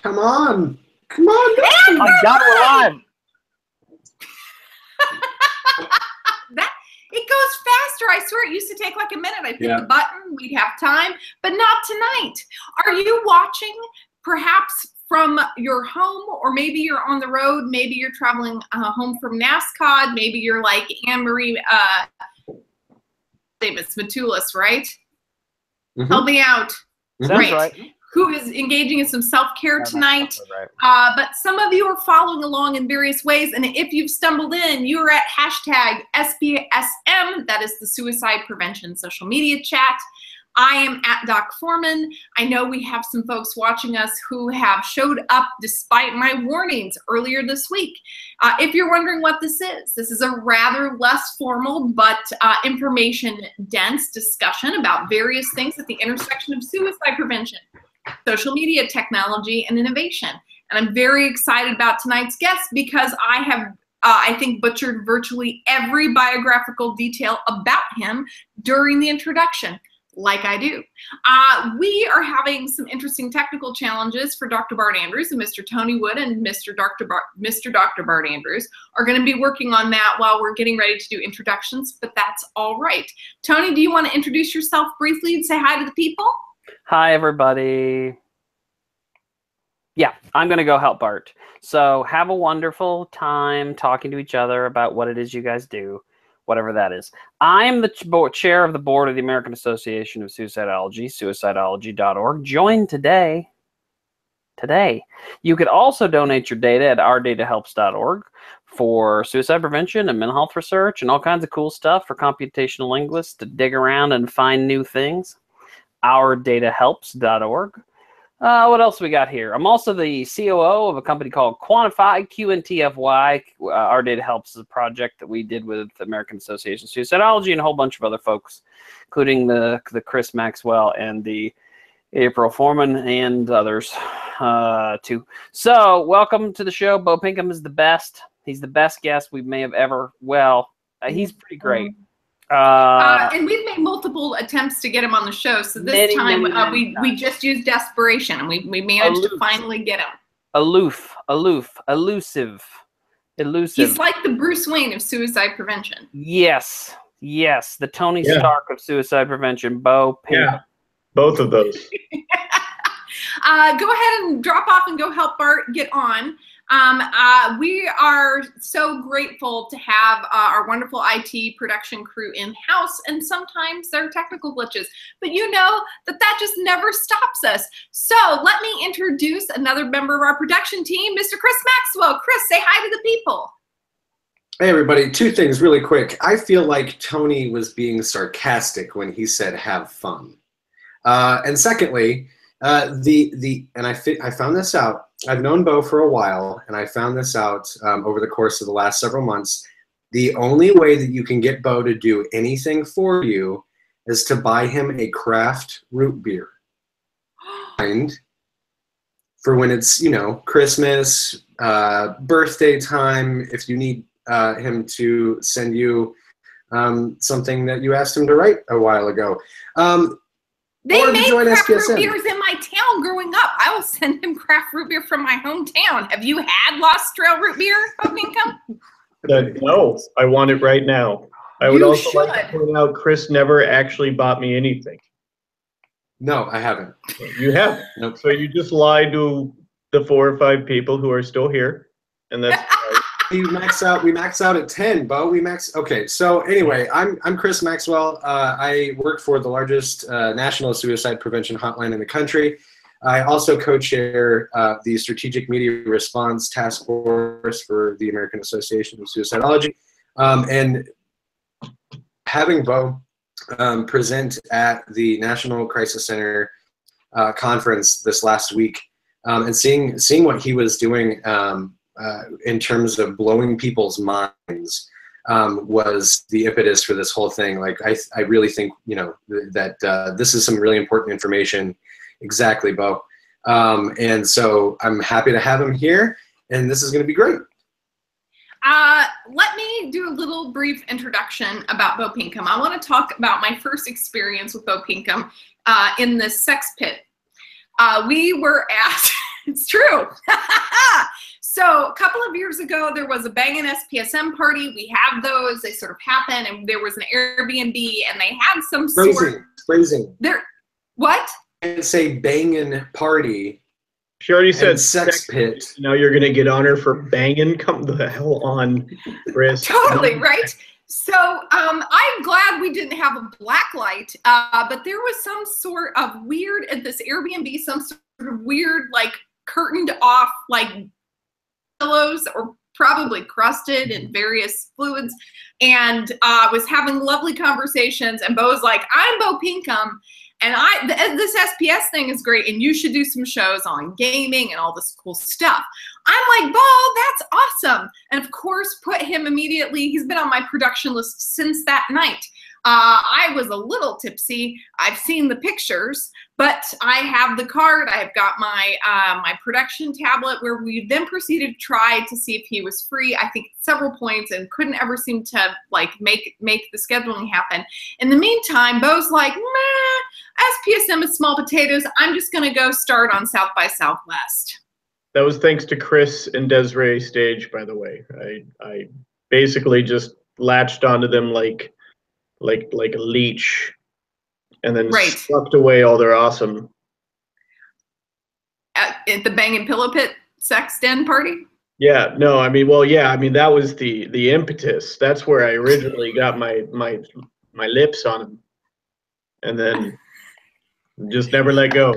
Come on. Come on. And I got it live. It goes faster. I swear it used to take like a minute. I'd hit the button, we'd have time, but not tonight. Are you watching perhaps from your home, or maybe you're on the road, maybe you're traveling home from NASCAR, maybe you're like Anne-Marie Davis Matulis, right? Mm-hmm. Help me out. Sounds right. Who is engaging in some self-care tonight. Right. But some of you are following along in various ways, and if you've stumbled in, you're at hashtag SPSM, that is the Suicide Prevention Social Media Chat. I am at Doc Foreman. I know we have some folks watching us who have showed up despite my warnings earlier this week. If you're wondering what this is a rather less formal but information-dense discussion about various things at the intersection of suicide prevention, social media technology, and innovation. And I'm very excited about tonight's guest because I have, I think, butchered virtually every biographical detail about him during the introduction, like I do. We are having some interesting technical challenges for Dr. Bart Andrews, and Mr. Tony Wood and Mr. Dr. Bart Andrews are going to be working on that while we're getting ready to do introductions, but that's all right. Tony, do you want to introduce yourself briefly and say hi to the people? Hi, everybody. Yeah, I'm going to go help Bart. So have a wonderful time talking to each other about what it is you guys do, whatever that is. I'm the chair of the board of the American Association of Suicidology, suicidology.org. Join today. You could also donate your data at ourdatahelps.org for suicide prevention and mental health research and all kinds of cool stuff for computational linguists to dig around and find new things. ourdatahelps.org. What else we got here? I'm also the COO of a company called Quantify, QNTFY. Our Data Helps is a project that we did with the American Association of Suicidology and a whole bunch of other folks, including the Chris Maxwell and the April Foreman and others too. So welcome to the show. Beau Pinkham is the best. He's the best guest we may have ever. Well, he's pretty great. And we've made multiple attempts to get him on the show. So this time we just used desperation, and we managed to finally get him. Elusive. He's like the Bruce Wayne of suicide prevention. Yes. The Tony Stark of suicide prevention, Beau Pinkham. Yeah, both of those. Go ahead and drop off and go help Bart get on. We are so grateful to have our wonderful IT production crew in-house, and sometimes there are technical glitches, but you know that just never stops us. So let me introduce another member of our production team, Mr. Chris Maxwell. Chris, say hi to the people. Hey, everybody. Two things really quick. I feel like Tony was being sarcastic when he said have fun. And secondly, and I found this out. I've known Beau for a while, and I found this out over the course of the last several months. The only way that you can get Beau to do anything for you is to buy him a craft root beer. And for when it's, you know, Christmas, birthday time, if you need him to send you something that you asked him to write a while ago. They made craft root beers in my town growing up. I will send him craft root beer from my hometown. Have you had Lost Trail root beer, Beau Pinkham? No, I want it right now. I would also like to point out Chris never actually bought me anything. No, I haven't. You haven't? Nope. So you just lied to the 4 or 5 people who are still here, and that's We max out at 10, Beau. Okay, so anyway, I'm Chris Maxwell. I work for the largest national suicide prevention hotline in the country. I also co-chair the Strategic Media Response Task Force for the American Association of Suicidology. And having Beau present at the National Crisis Center conference this last week, and seeing what he was doing in terms of blowing people's minds was the impetus for this whole thing. Like, I really think, you know, that this is some really important information. Exactly, Beau. And so I'm happy to have him here, and this is going to be great. Let me do a little brief introduction about Beau Pinkham. I want to talk about my first experience with Beau Pinkham in the sex pit. We were at It's true. So a couple of years ago, there was a bangin' SPSM party. We have those. They sort of happen, and there was an Airbnb, and they had some Phrasing. There, what? And say bangin' party. She already said sex pit. Now you're going to get on her for banging? Come the hell on, Chris. Totally, right? So I'm glad we didn't have a black light, but there was some sort of weird, at this Airbnb, some sort of weird, like, curtained off, like, pillows, or probably crusted in various fluids, and was having lovely conversations, and Beau's like, I'm Beau Pinkham, and this SPS thing is great, and you should do some shows on gaming and all this cool stuff. I'm like, Beau, that's awesome. And of course, put him immediately, he's been on my production list since that night. I was a little tipsy. I've seen the pictures, but I have the card. I've got my my production tablet, where we then proceeded to try to see if he was free. I think several points, and couldn't ever seem to like make the scheduling happen. In the meantime, Beau's like, meh, SPSM is small potatoes. I'm just gonna go start on South by Southwest. That was thanks to Chris and Desiree Stage, by the way. I basically just latched onto them like a leech, and then sucked away all their awesome. At the Bangin' Pillow Pit sex den party? Yeah, no, I mean, well, yeah, I mean, that was the impetus. That's where I originally got my lips on them, and then just never let go.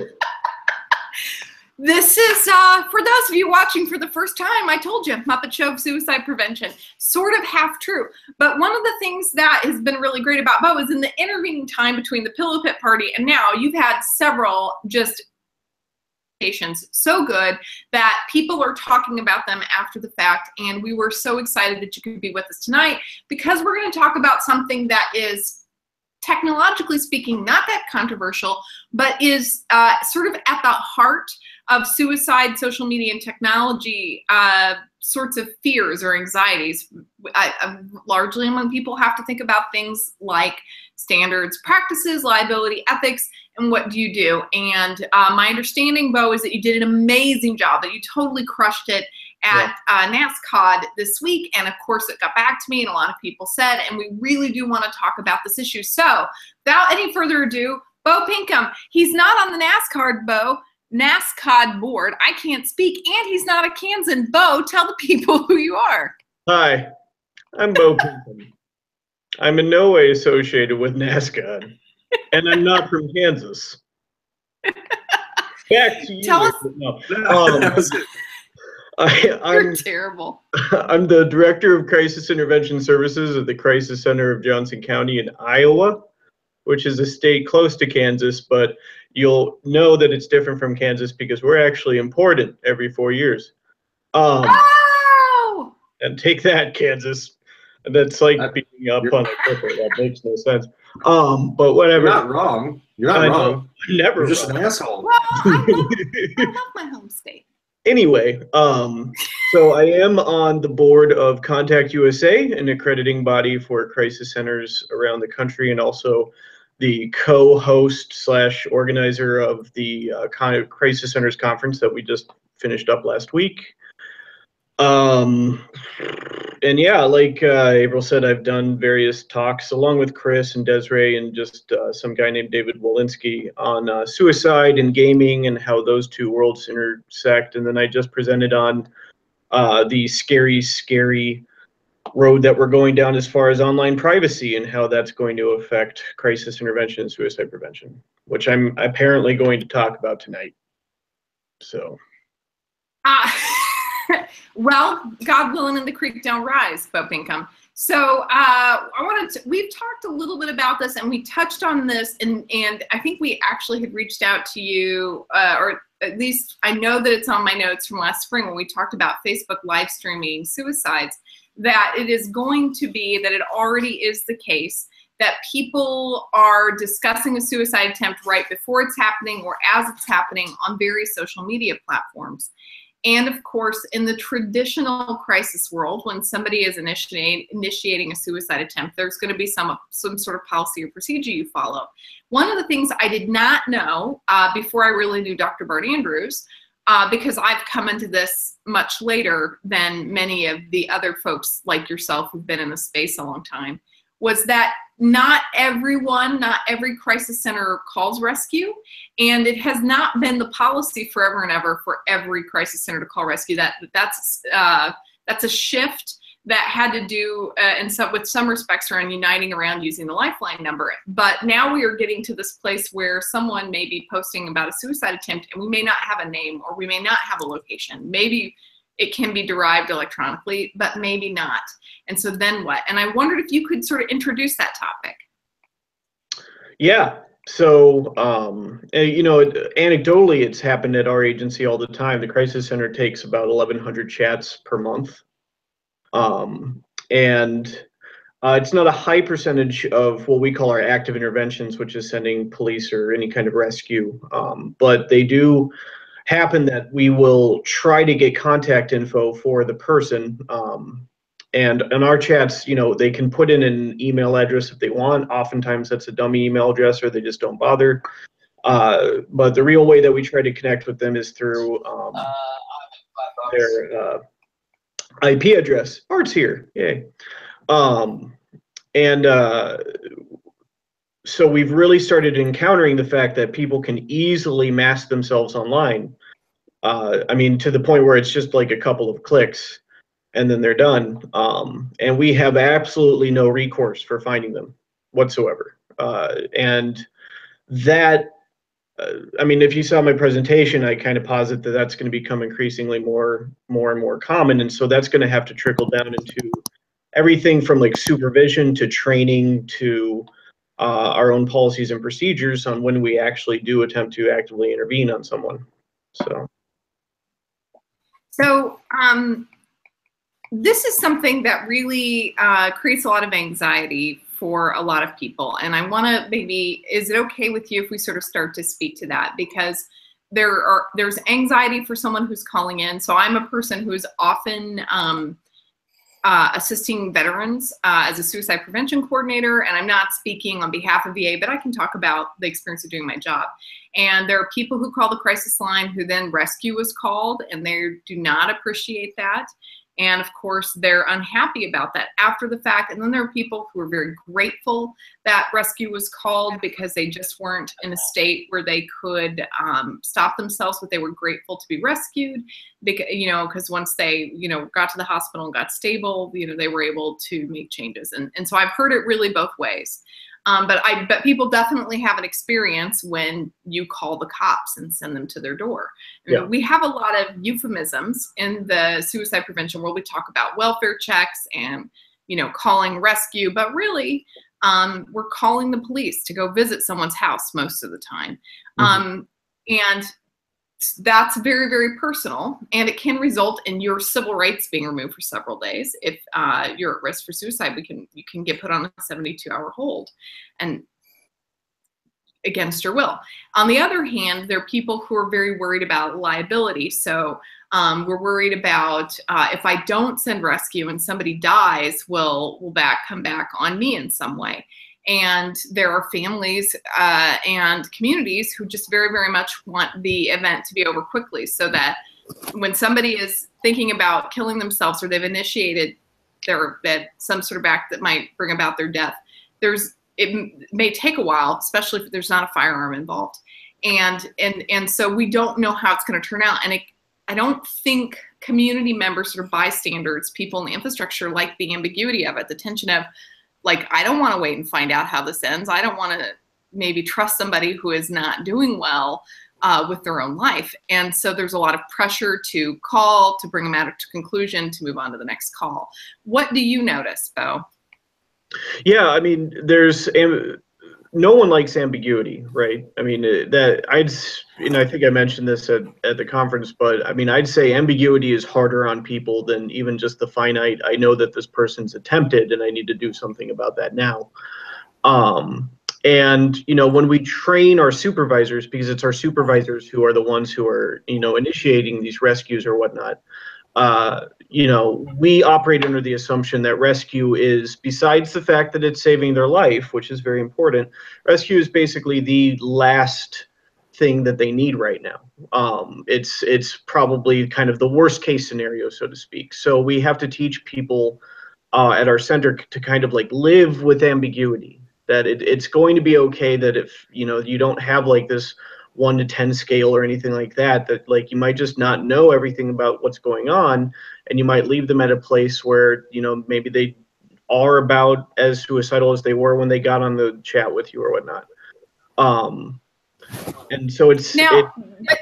This is, for those of you watching for the first time, I told you, Muppet Show of Suicide Prevention. Sort of half true. But one of the things that has been really great about Beau is in the intervening time between the Pillow Pit party and now, you've had several just patients so good that people are talking about them after the fact. And we were so excited that you could be with us tonight, because we're going to talk about something that is, technologically speaking, not that controversial, but is sort of at the heart of suicide, social media, and technology sorts of fears or anxieties. Largely among people have to think about things like standards, practices, liability, ethics, and what do you do? And my understanding, Beau, is that you did an amazing job, that you totally crushed it at NASCOD this week. And of course, it got back to me, and a lot of people said, and we really do want to talk about this issue. So without any further ado, Beau Pinkham. He's not on the NASCOD board. I can't speak, and he's not a Kansan. Beau, tell the people who you are. Hi, I'm Beau Pinkham. I'm in no way associated with NASCOD, and I'm not from Kansas. Back to you. Tell us. I'm terrible. I'm the Director of Crisis Intervention Services at the Crisis Center of Johnson County in Iowa, which is a state close to Kansas, but you'll know that it's different from Kansas because we're actually important every 4 years. Oh! And take that, Kansas. That's like beating up on a cripple. That makes no sense. But whatever. You're not wrong. You're not wrong. I'm never You're just wrong. an asshole. Well, I love my home state. Anyway, so I am on the board of Contact USA, an accrediting body for crisis centers around the country, and also the co-host / organizer of the Crisis Centers Conference that we just finished up last week. And yeah, like April said, I've done various talks along with Chris and Desiree and just some guy named David Walensky on suicide and gaming and how those two worlds intersect. And then I just presented on the scary road that we're going down as far as online privacy and how that's going to affect crisis intervention and suicide prevention, which I'm apparently going to talk about tonight. So. Well, God willing, and the creek don't rise, Beau Pinkham. So we've talked a little bit about this, and we touched on this, and I think we actually had reached out to you, or at least I know that it's on my notes from last spring when we talked about Facebook live streaming suicides, that it is going to be, that it already is the case, that people are discussing a suicide attempt right before it's happening or as it's happening on various social media platforms. And of course, in the traditional crisis world, when somebody is initiating a suicide attempt, there's going to be some sort of policy or procedure you follow. One of the things I did not know before I really knew Dr. Bart Andrews because I've come into this much later than many of the other folks like yourself who've been in the space a long time, was that not every crisis center calls rescue, and it has not been the policy forever and ever for every crisis center to call rescue. That's a shift that had to do with some respects around uniting around using the lifeline number. But now we are getting to this place where someone may be posting about a suicide attempt and we may not have a name, or we may not have a location. Maybe it can be derived electronically, but maybe not. And so then what? And I wondered if you could sort of introduce that topic. Yeah. So, you know, anecdotally, it's happened at our agency all the time. The crisis center takes about 1,100 chats per month. It's not a high percentage of what we call our active interventions, which is sending police or any kind of rescue. But they do happen that we will try to get contact info for the person. And in our chats, you know, they can put in an email address if they want. Oftentimes that's a dummy email address, or they just don't bother. But the real way that we try to connect with them is through their IP address. Art's here, yay. So we've really started encountering the fact that people can easily mask themselves online. I mean, to the point where it's just like a couple of clicks and then they're done. And we have absolutely no recourse for finding them whatsoever. And that, I mean, if you saw my presentation, I kind of posit that that's going to become increasingly more and more common. And so that's going to have to trickle down into everything from like supervision to training to our own policies and procedures on when we actually do attempt to actively intervene on someone. So this is something that really creates a lot of anxiety for a lot of people. And I want to maybe, is it okay with you if we sort of start to speak to that? Because there's anxiety for someone who's calling in. So I'm a person who's often assisting veterans as a suicide prevention coordinator, and I'm not speaking on behalf of VA, but I can talk about the experience of doing my job. And there are people who call the crisis line who then rescue is called, and they do not appreciate that. And of course, they're unhappy about that after the fact. And then there are people who are very grateful that rescue was called because they just weren't in a state where they could stop themselves, but they were grateful to be rescued because, you know, because once they, you know, got to the hospital and got stable, you know, they were able to make changes. And so I've heard it really both ways. But people definitely have an experience when you call the cops and send them to their door. Yeah. We have a lot of euphemisms in the suicide prevention world. We talk about welfare checks and, you know, calling rescue, but really we're calling the police to go visit someone's house most of the time. And that's very, very personal, and it can result in your civil rights being removed for several days. If you're at risk for suicide, you can get put on a 72-hour hold, and against your will. On the other hand, there are people who are very worried about liability. So we're worried about if I don't send rescue and somebody dies, will that come back on me in some way? And there are families and communities who just very, very much want the event to be over quickly, so that when somebody is thinking about killing themselves or they've initiated some sort of act that might bring about their death, it may take a while, especially if there's not a firearm involved. And so we don't know how it's going to turn out. And I don't think community members or bystanders, people in the infrastructure, like the ambiguity of it, the tension of, like, I don't want to wait and find out how this ends. I don't want to maybe trust somebody who is not doing well with their own life. And so there's a lot of pressure to call, to bring a matter to conclusion, to move on to the next call. What do you notice, Beau? Yeah, I mean, no one likes ambiguity, right? I mean, I think I mentioned this at the conference, but I mean, I'd say ambiguity is harder on people than even just the finite, I know that this person's attempted and I need to do something about that now. And, you know, when we train our supervisors, because it's our supervisors who are the ones who are, you know, initiating these rescues or whatnot, you know, we operate under the assumption that rescue is, besides the fact that it's saving their life, which is very important, rescue is basically the last thing that they need right now. It's probably kind of the worst case scenario, so to speak. So we have to teach people at our center to kind of like live with ambiguity, that it's going to be okay, that if you don't have like this 1 to 10 scale or anything like that, that like you might just not know everything about what's going on, and you might leave them at a place where maybe they are about as suicidal as they were when they got on the chat with you or whatnot. And so it's now,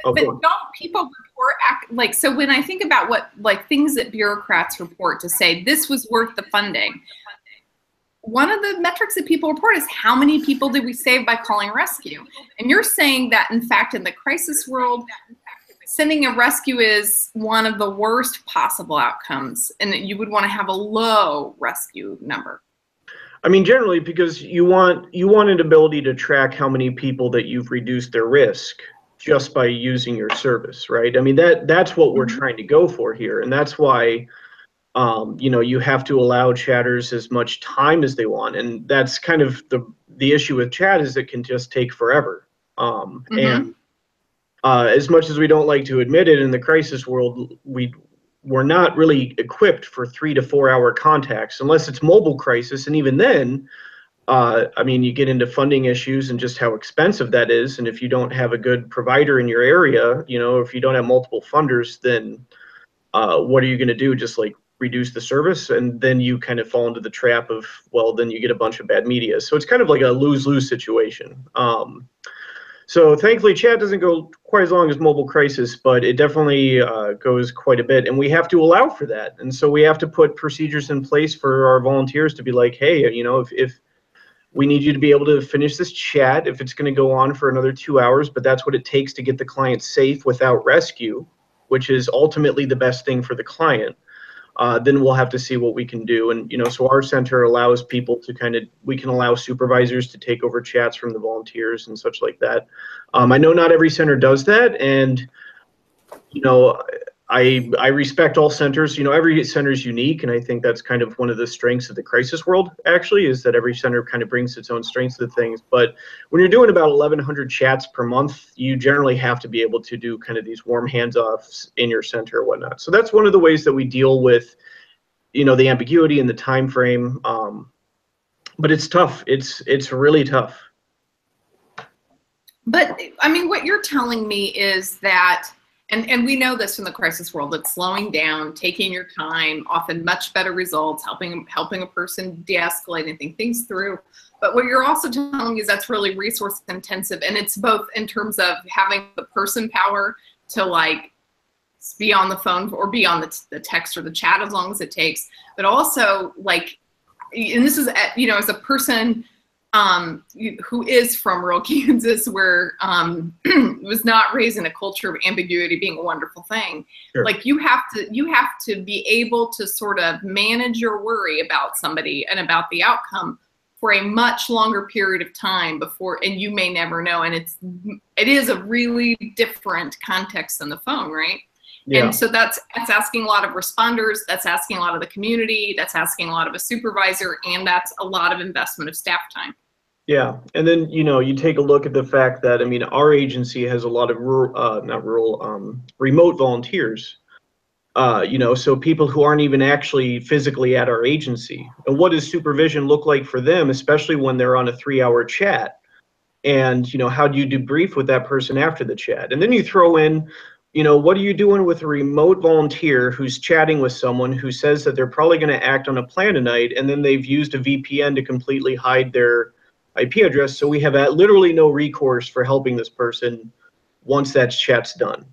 but don't people report so when I think about what things that bureaucrats report to say this was worth the funding, one of the metrics that people report is how many people did we save by calling rescue? And you're saying that in fact in the crisis world, sending a rescue is one of the worst possible outcomes, and that you would want to have a low rescue number. I mean, generally, because you want an ability to track how many people that you've reduced their risk just by using your service, right? I mean, that's what we're trying to go for here, and that's why you have to allow chatters as much time as they want, and that's kind of the issue with chat, is it can just take forever. And as much as we don't like to admit it, in the crisis world, we're not really equipped for 3 to 4 hour contacts unless it's mobile crisis, and even then, I mean, you get into funding issues and just how expensive that is, and if you don't have a good provider in your area, if you don't have multiple funders, then what are you going to do? Just like reduce the service, and then you kind of fall into the trap of, well, then you get a bunch of bad media. So it's kind of like a lose-lose situation. So thankfully, chat doesn't go quite as long as mobile crisis, but it definitely goes quite a bit, and we have to allow for that. And so we have to put procedures in place for our volunteers to be like, hey, if we need you to be able to finish this chat, if it's going to go on for another 2 hours, but that's what it takes to get the client safe without rescue, which is ultimately the best thing for the client. Then we'll have to see what we can do. And, so our center allows people to we can allow supervisors to take over chats from the volunteers and such like that. I know not every center does that. And, I respect all centers. Every center is unique. And I think that's kind of one of the strengths of the crisis world, actually, is that every center kind of brings its own strengths to things. But when you're doing about 1,100 chats per month, you generally have to be able to do kind of these warm hands-offs in your center or whatnot. So that's one of the ways that we deal with, the ambiguity and the time frame. But it's tough. It's really tough. But I mean, what you're telling me is that, and we know this from the crisis world, that slowing down, taking your time, often much better results, helping a person de-escalate and think things through. But what you're also telling me is that's really resource intensive, and it's both in terms of having the person power to be on the phone or be on the text or the chat as long as it takes, but also and this is as a person who is from rural Kansas, where was not raised in a culture of ambiguity being a wonderful thing. Sure. You have to be able to sort of manage your worry about somebody and about the outcome for a much longer period of time before, and you may never know. And it is a really different context than the phone, right? Yeah. And so that's asking a lot of responders, that's asking a lot of the community, that's asking a lot of a supervisor, and that's a lot of investment of staff time. Yeah, and then you take a look at the fact that, I mean, our agency has a lot of remote volunteers. So people who aren't even actually physically at our agency. And what does supervision look like for them, especially when they're on a 3-hour chat? And how do you debrief with that person after the chat? And then you throw in, what are you doing with a remote volunteer who's chatting with someone who says that they're probably going to act on a plan tonight, and then they've used a VPN to completely hide their IP address, so we have literally no recourse for helping this person once that chat's done.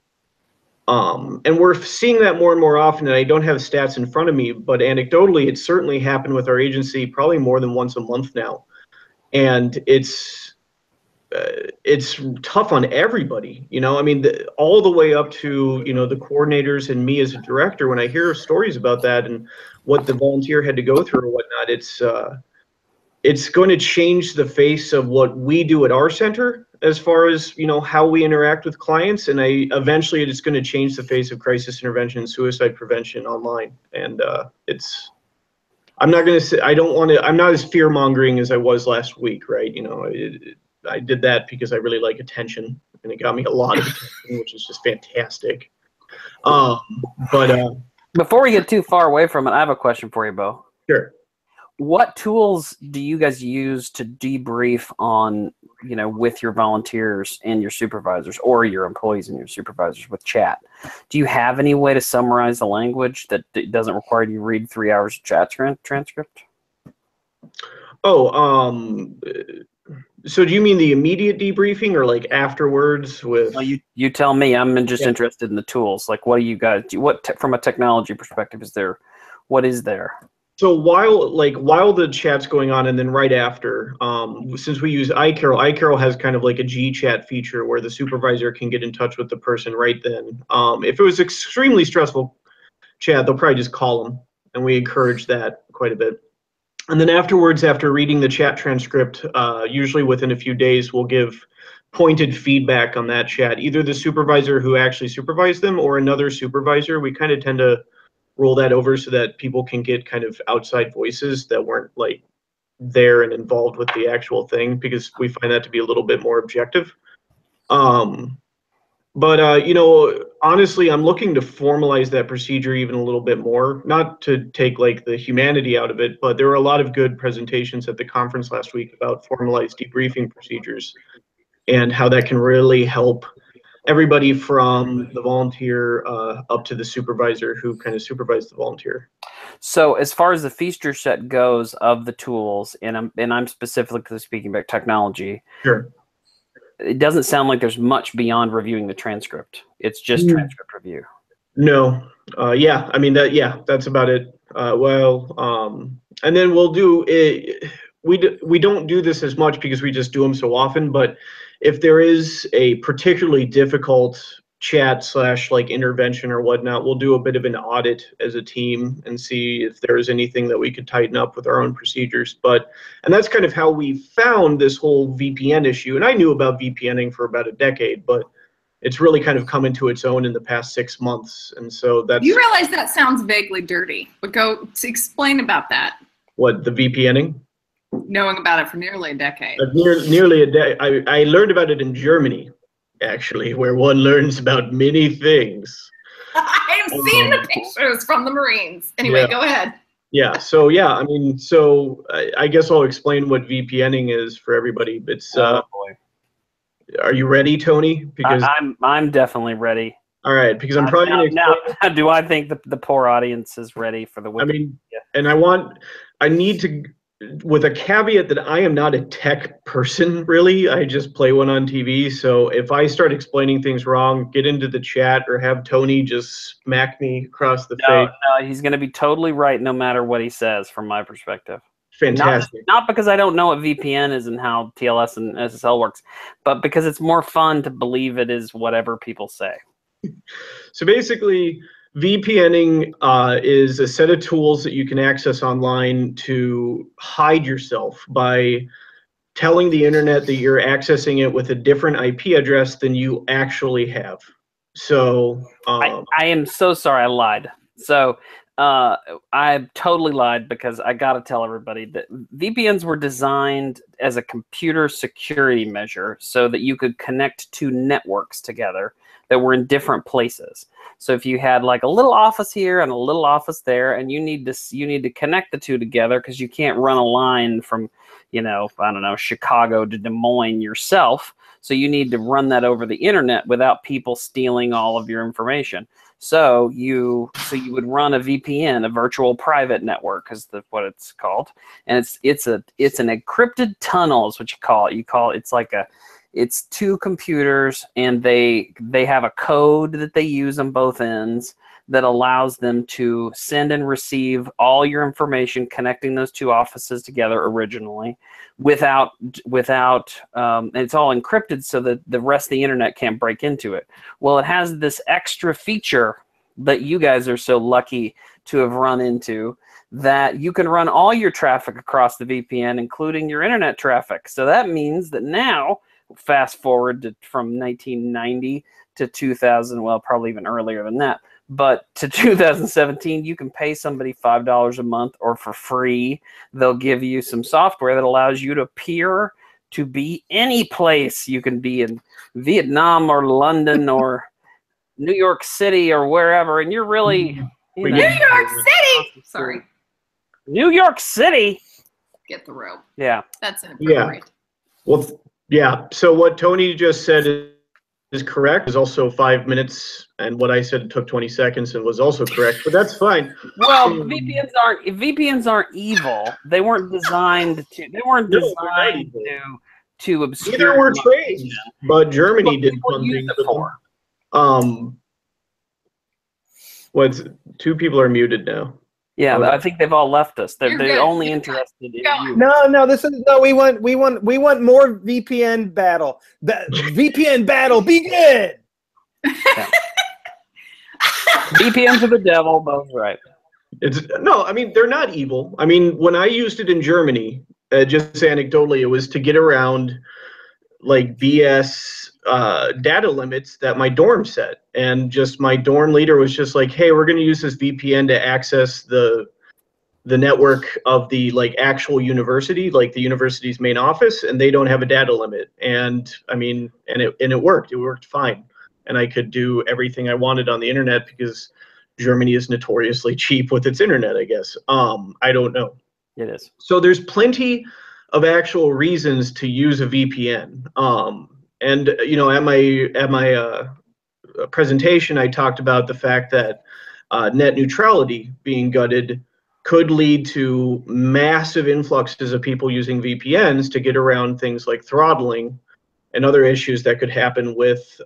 And we're seeing that more and more often, and I don't have stats in front of me, but anecdotally, it's certainly happened with our agency probably more than once a month now. And it's tough on everybody, I mean, all the way up to, the coordinators and me as a director. When I hear stories about that and what the volunteer had to go through or whatnot, it's going to change the face of what we do at our center as far as, how we interact with clients. And eventually it's going to change the face of crisis intervention and suicide prevention online. And I'm not going to say, I'm not as fear mongering as I was last week, right? I did that because I really like attention, and it got me a lot of attention, which is just fantastic. But before we get too far away from it, I have a question for you, Beau. Sure. What tools do you guys use to debrief on, with your volunteers and your supervisors, or your employees and your supervisors with chat? Do you have any way to summarize the language that doesn't require you to read 3 hours of chat transcript? Oh, so do you mean the immediate debriefing or like afterwards with? Well, you tell me. I'm just interested in the tools. Like, what do you guys do? From a technology perspective, what is there? So while the chat's going on, and then right after, since we use iCarol has kind of like a G-chat feature where the supervisor can get in touch with the person right then. If it was extremely stressful chat, they'll probably just call them, and we encourage that quite a bit. And then afterwards, after reading the chat transcript, usually within a few days, we'll give pointed feedback on that chat, either the supervisor who actually supervised them or another supervisor. We kind of tend to roll that over so that people can get kind of outside voices that weren't like there and involved with the actual thing, because we find that to be a little bit more objective. Honestly, I'm looking to formalize that procedure even a little bit more, not to take like the humanity out of it, but there were a lot of good presentations at the conference last week about formalized debriefing procedures and how that can really help everybody from the volunteer up to the supervisor who kind of supervised the volunteer. So as far as the feature set goes of the tools, and I'm specifically speaking about technology, sure, it doesn't sound like there's much beyond reviewing the transcript. It's just transcript review. No. Yeah, I mean that's about it. And then we'll do it. We don't do this as much because we just do them so often, but if there is a particularly difficult chat / like intervention or whatnot, we'll do a bit of an audit as a team and see if there's anything that we could tighten up with our own procedures. And that's kind of how we found this whole VPN issue. And I knew about VPNing for about a decade, but it's really kind of come into its own in the past 6 months. And so that's... You realize that sounds vaguely dirty, but go to explain about that. What, the VPNing? Knowing about it for nearly a decade. Nearly a decade. I learned about it in Germany, actually, where one learns about many things. I've seen the pictures from the Marines. Anyway, yeah. Go ahead. Yeah, so I guess I'll explain what VPNing is for everybody. It's are you ready, Tony? Because I'm definitely ready. All right, because I'm probably going to explain. Now, do I think the poor audience is ready for the wiki? I mean, and I need to, with a caveat that I am not a tech person, really. I just play one on TV. So if I start explaining things wrong, get into the chat or have Tony just smack me across the face. No, he's going to be totally right no matter what he says from my perspective. Fantastic. Not because I don't know what VPN is and how TLS and SSL works, but because it's more fun to believe it is whatever people say. So basically, VPNing is a set of tools that you can access online to hide yourself by telling the internet that you're accessing it with a different IP address than you actually have. So I am so sorry I lied. So I totally lied, because I got to tell everybody that VPNs were designed as a computer security measure so that you could connect two networks together that were in different places. So if you had like a little office here and a little office there, and you need to connect the two together, because you can't run a line from, I don't know, Chicago to Des Moines yourself. So you need to run that over the internet without people stealing all of your information. So you would run a VPN, a virtual private network, is what it's called, and it's an encrypted tunnel is what you call it. It's two computers, and they have a code that they use on both ends that allows them to send and receive all your information connecting those two offices together originally without and it's all encrypted so that the rest of the internet can't break into it. Well, it has this extra feature that you guys are so lucky to have run into, that you can run all your traffic across the VPN, including your internet traffic. So that means that now, fast forward from 1990 to 2000, well, probably even earlier than that, but to 2017, you can pay somebody $5 a month, or for free, they'll give you some software that allows you to peer to be any place. You can be in Vietnam or London or New York City or wherever, and you're really New York City. Sorry. New York City. Get the rope. Yeah. That's inappropriate. Yeah. Well, yeah. So what Tony just said is correct. Is also 5 minutes, and what I said took 20 seconds and was also correct. But that's fine. Well, VPNs aren't evil. They weren't designed to. They weren't designed to obscure. Neither were trades, but Germany did something for. What's two people are muted now. Yeah, I think they've all left us. They're only interested in you. No. We want more VPN battle. VPN battle, begin. Yeah. VPNs are the devil. Both right. I mean, they're not evil. I mean, when I used it in Germany, just anecdotally, it was to get around like BS data limits that my dorm set, and just my dorm leader was just like, hey, we're going to use this VPN to access the network of the like actual university, like the university's main office, and they don't have a data limit. And I mean, and it worked fine, and I could do everything I wanted on the internet because Germany is notoriously cheap with its internet, I guess. I don't know. It is. So there's plenty of actual reasons to use a VPN. And you know, at my presentation, I talked about the fact that net neutrality being gutted could lead to massive influxes of people using VPNs to get around things like throttling and other issues that could happen with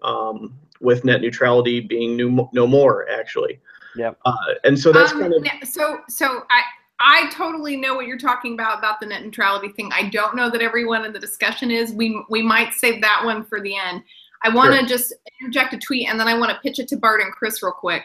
net neutrality being no more, actually. Yeah. And so that's kind of so I totally know what you're talking about the net neutrality thing. I don't know that everyone in the discussion is. We might save that one for the end. I want to just interject a tweet, and then I want to pitch it to Bart and Chris real quick.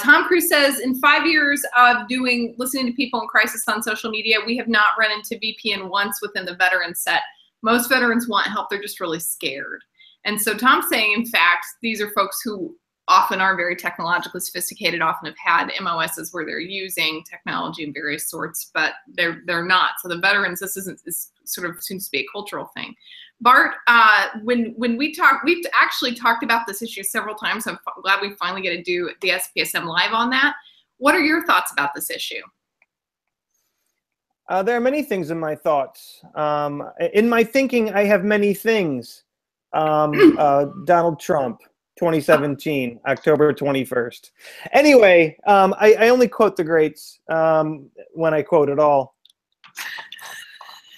Tom Cruise says, in 5 years of listening to people in crisis on social media, we have not run into VPN once within the veteran set. Most veterans want help. They're just really scared. And so Tom's saying, in fact, these are folks who often are very technologically sophisticated, often have had MOSs where they're using technology of various sorts, but they're not. So the veterans, this sort of seems to be a cultural thing. Bart, when we've actually talked about this issue several times. I'm glad we finally get to do the SPSM Live on that. What are your thoughts about this issue? There are many things in my thoughts. In my thinking, I have many things. Donald Trump, 2017, October 21st. Anyway, I only quote the greats when I quote at all.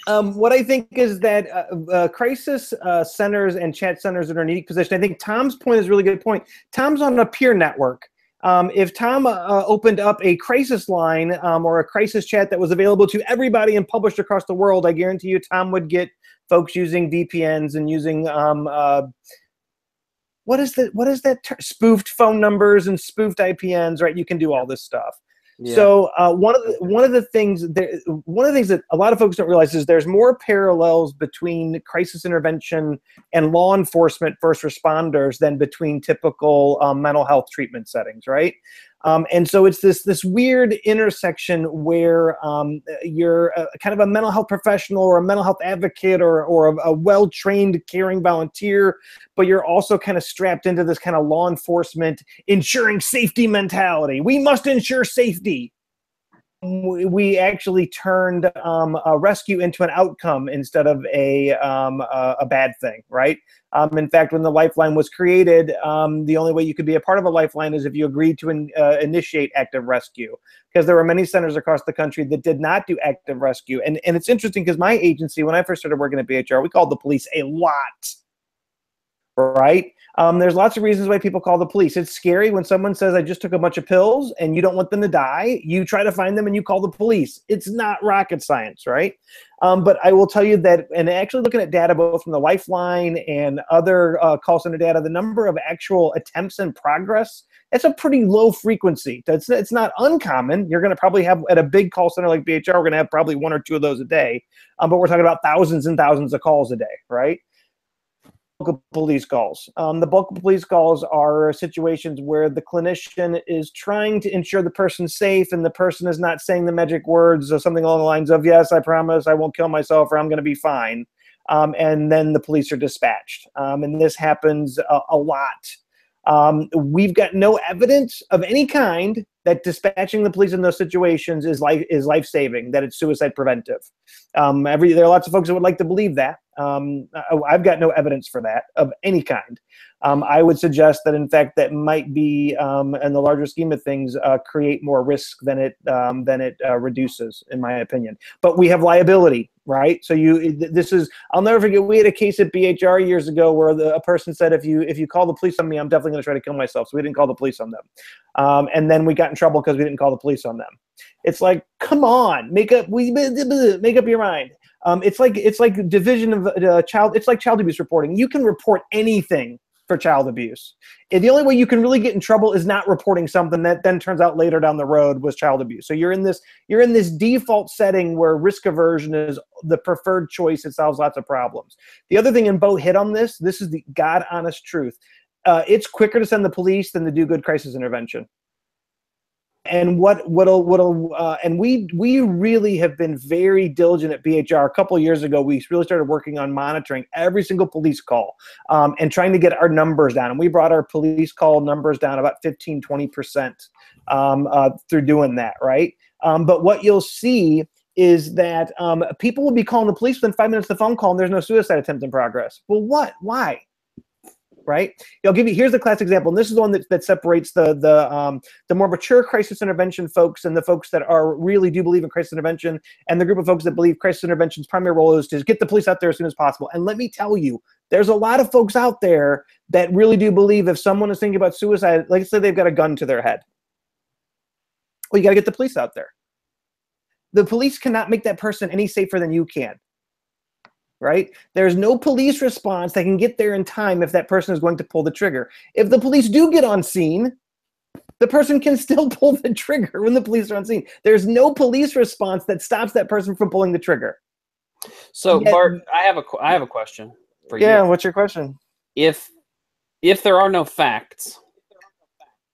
What I think is that crisis centers and chat centers that are in a unique position. I think Tom's point is a really good point. Tom's on a peer network. If Tom opened up a crisis line or a crisis chat that was available to everybody and published across the world, I guarantee you Tom would get folks using VPNs and using spoofed phone numbers and spoofed IPNs, right? You can do all this stuff. Yeah. So one of the things that a lot of folks don't realize is there's more parallels between crisis intervention and law enforcement first responders than between typical mental health treatment settings, right? And so it's this weird intersection where you're kind of a mental health professional or a mental health advocate or a well-trained caring volunteer, but you're also kind of strapped into this kind of law enforcement ensuring safety mentality. We must ensure safety. We actually turned a rescue into an outcome instead of a bad thing, right? In fact, when the Lifeline was created, the only way you could be a part of a Lifeline is if you agreed to initiate active rescue, because there were many centers across the country that did not do active rescue. And it's interesting because my agency, when I first started working at BHR, we called the police a lot, right? There's lots of reasons why people call the police. It's scary when someone says, I just took a bunch of pills and you don't want them to die. You try to find them and you call the police. It's not rocket science, right? But I will tell you that, and actually looking at data both from the Lifeline and other call center data, the number of actual attempts in progress, it's a pretty low frequency. It's not uncommon. You're going to probably have, at a big call center like BHR, we're going to have probably 1 or 2 of those a day. But we're talking about thousands and thousands of calls a day, right? Of police calls. The bulk of police calls are situations where the clinician is trying to ensure the person's safe and the person is not saying the magic words or something along the lines of, yes, I promise I won't kill myself or I'm going to be fine. and then the police are dispatched. And this happens a lot. We've got no evidence of any kind that dispatching the police in those situations is life-saving, that it's suicide preventive. There are lots of folks that would like to believe that. I've got no evidence for that of any kind. I would suggest that, in fact, that might be, in the larger scheme of things, create more risk than it reduces, in my opinion. But we have liability, right? So I'll never forget. We had a case at BHR years ago where a person said, if you call the police on me, I'm definitely going to try to kill myself. So we didn't call the police on them, and then we got in trouble because we didn't call the police on them. It's like, come on, make up your mind. It's like division of child. It's like child abuse reporting. You can report anything for child abuse. And the only way you can really get in trouble is not reporting something that then turns out later down the road was child abuse. So you're in this default setting where risk aversion is the preferred choice. It solves lots of problems. The other thing, and Beau hit on this is the God honest truth. It's quicker to send the police than to do good crisis intervention. And we really have been very diligent at BHR. A couple of years ago, we really started working on monitoring every single police call and trying to get our numbers down. And we brought our police call numbers down about 15-20% through doing that, right? But what you'll see is that people will be calling the police within 5 minutes of the phone call, and there's no suicide attempt in progress. Well, what? Why? Right? Here's the classic example, and this is the one that separates the more mature crisis intervention folks and the folks that really do believe in crisis intervention, and the group of folks that believe crisis intervention's primary role is to get the police out there as soon as possible. And let me tell you, there's a lot of folks out there that really do believe if someone is thinking about suicide, like say they've got a gun to their head, well, you got to get the police out there. The police cannot make that person any safer than you can. Right? There's no police response that can get there in time if that person is going to pull the trigger. If the police do get on scene, the person can still pull the trigger when the police are on scene. There's no police response that stops that person from pulling the trigger. So, Bart, I have a question for you. Yeah, what's your question? If there are no facts,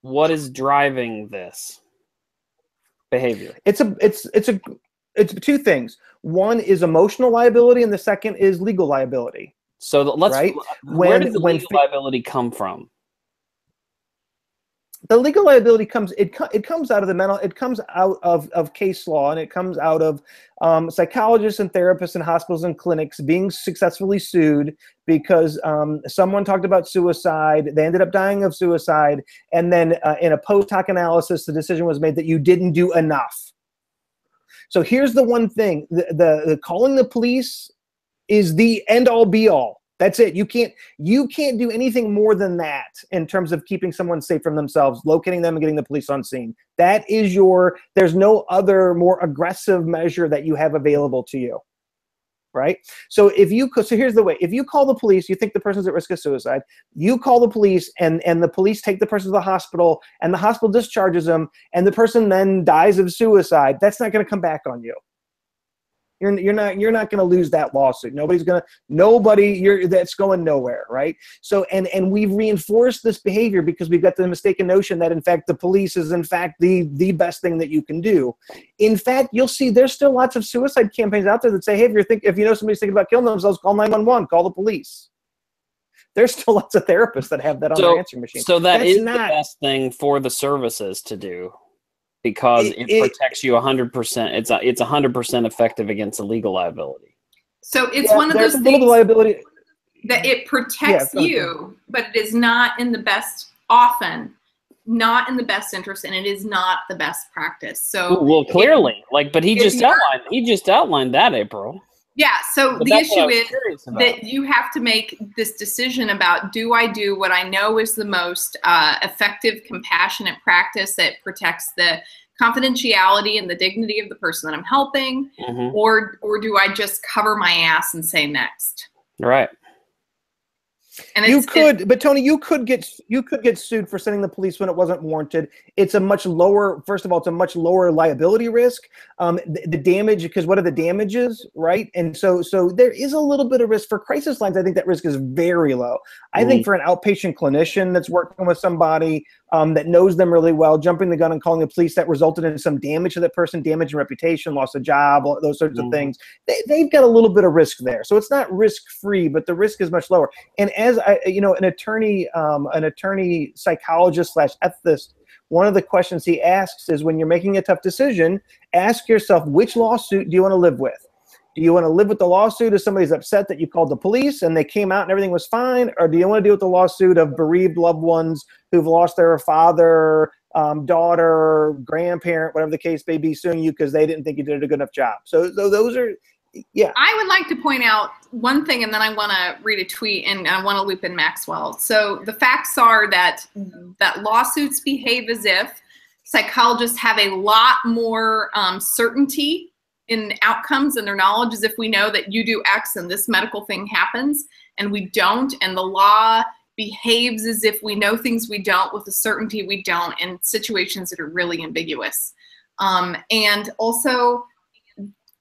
what is driving this behavior? It's two things. One is emotional liability, and the second is legal liability. So right? Where does the legal liability come from? The legal liability comes out of the mental. It comes out of case law, and it comes out of psychologists and therapists and hospitals and clinics being successfully sued because someone talked about suicide. They ended up dying of suicide, and then in a post hoc analysis, the decision was made that you didn't do enough. So here's the one thing: the calling the police is the end all be all. That's it. You can't do anything more than that in terms of keeping someone safe from themselves, locating them and getting the police on scene. That is there's no other more aggressive measure that you have available to you. Right? So here's the way. If you call the police, you think the person's at risk of suicide, you call the police and the police take the person to the hospital and the hospital discharges them and the person then dies of suicide, that's not going to come back on you. You're not going to lose that lawsuit. That's going nowhere, right? So and we've reinforced this behavior because we've got the mistaken notion that in fact the police is in fact the best thing that you can do. In fact, you'll see there's still lots of suicide campaigns out there that say, hey, if you know somebody's thinking about killing themselves, call 911, call the police. There's still lots of therapists that have that on their answering machine. So that's the best thing for the services to do. Because it protects you 100%. It's 100% effective against illegal liability. So it's one of those things liability that it protects you, but it is not in the best, often not in the best interest, and it is not the best practice. So well, clearly, but he just outlined that, April. Yeah, so the issue is that you have to make this decision about, do I do what I know is the most effective, compassionate practice that protects the confidentiality and the dignity of the person that I'm helping, or do I just cover my ass and say next? Right. And You could, but Tony, you could get sued for sending the police when it wasn't warranted. It's a much lower. First of all, it's a much lower liability risk. The damage, because what are the damages, right? And so there is a little bit of risk for crisis lines. I think that risk is very low. I think for an outpatient clinician that's working with somebody that knows them really well, jumping the gun and calling the police that resulted in some damage to that person, damage in reputation, loss of job, those sorts of things. They've got a little bit of risk there. So it's not risk free, but the risk is much lower. And as an attorney psychologist / ethicist, one of the questions he asks is, when you're making a tough decision, ask yourself, which lawsuit do you want to live with? Do you want to live with the lawsuit of somebody's upset that you called the police and they came out and everything was fine? Or do you want to deal with the lawsuit of bereaved loved ones who've lost their father, daughter, grandparent, whatever the case may be, suing you because they didn't think you did a good enough job? So those are, yeah. I would like to point out one thing, and then I want to read a tweet, and I want to loop in Maxwell. So the facts are that lawsuits behave as if psychologists have a lot more certainty in outcomes, and their knowledge is if we know that you do X and this medical thing happens, and we don't, and the law behaves as if we know things we don't with the certainty we don't in situations that are really ambiguous. And also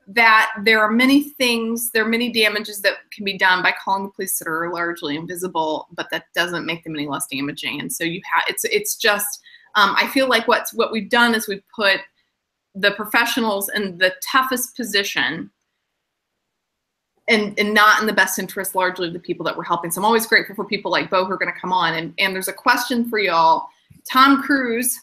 that there are many damages that can be done by calling the police that are largely invisible, but that doesn't make them any less damaging. And so it's just, I feel like what we've done is we've put the professionals in the toughest position and not in the best interest largely of the people that we're helping. So I'm always grateful for people like Beau who are going to come on. And there's a question for y'all. Tom Cruise,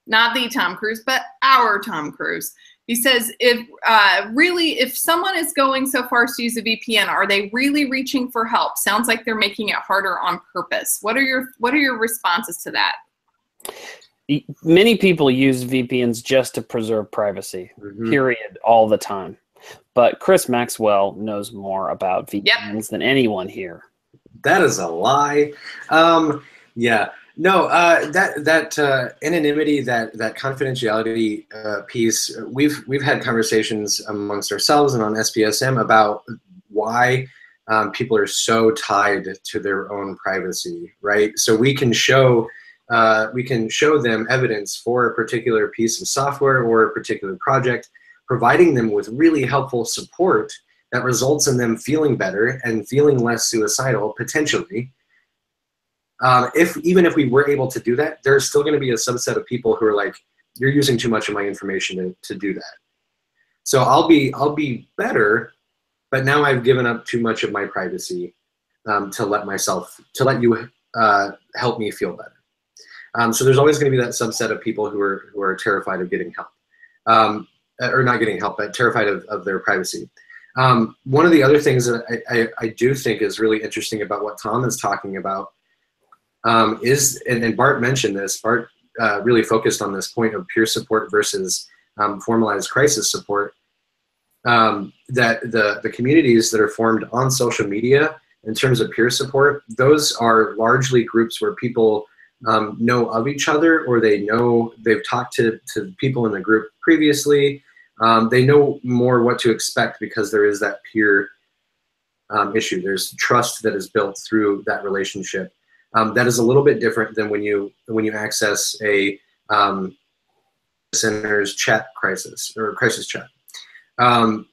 not the Tom Cruise, but our Tom Cruise. He says, if someone is going so far as to use a VPN, are they really reaching for help? Sounds like they're making it harder on purpose. What are your responses to that? Many people use VPNs just to preserve privacy, period, all the time. But Chris Maxwell knows more about VPNs than anyone here. That is a lie. Yeah. No, that anonymity, that confidentiality piece, we've had conversations amongst ourselves and on SPSM about why people are so tied to their own privacy, right? So we can show them evidence for a particular piece of software or a particular project, providing them with really helpful support that results in them feeling better and feeling less suicidal, potentially. Even if we were able to do that, there's still going to be a subset of people who are like, you're using too much of my information to do that. So I'll be better, but now I've given up too much of my privacy to let you help me feel better. So there's always going to be that subset of people who are terrified of getting help, or not getting help, but terrified of their privacy. One of the other things that I do think is really interesting about what Tom is talking about is, and Bart mentioned this, Bart really focused on this point of peer support versus formalized crisis support, that the communities that are formed on social media in terms of peer support, those are largely groups where people know of each other, or they've talked to people in the group previously. They know more what to expect because there is that peer issue. There's trust that is built through that relationship. That is a little bit different than when you access a center's chat crisis or crisis chat.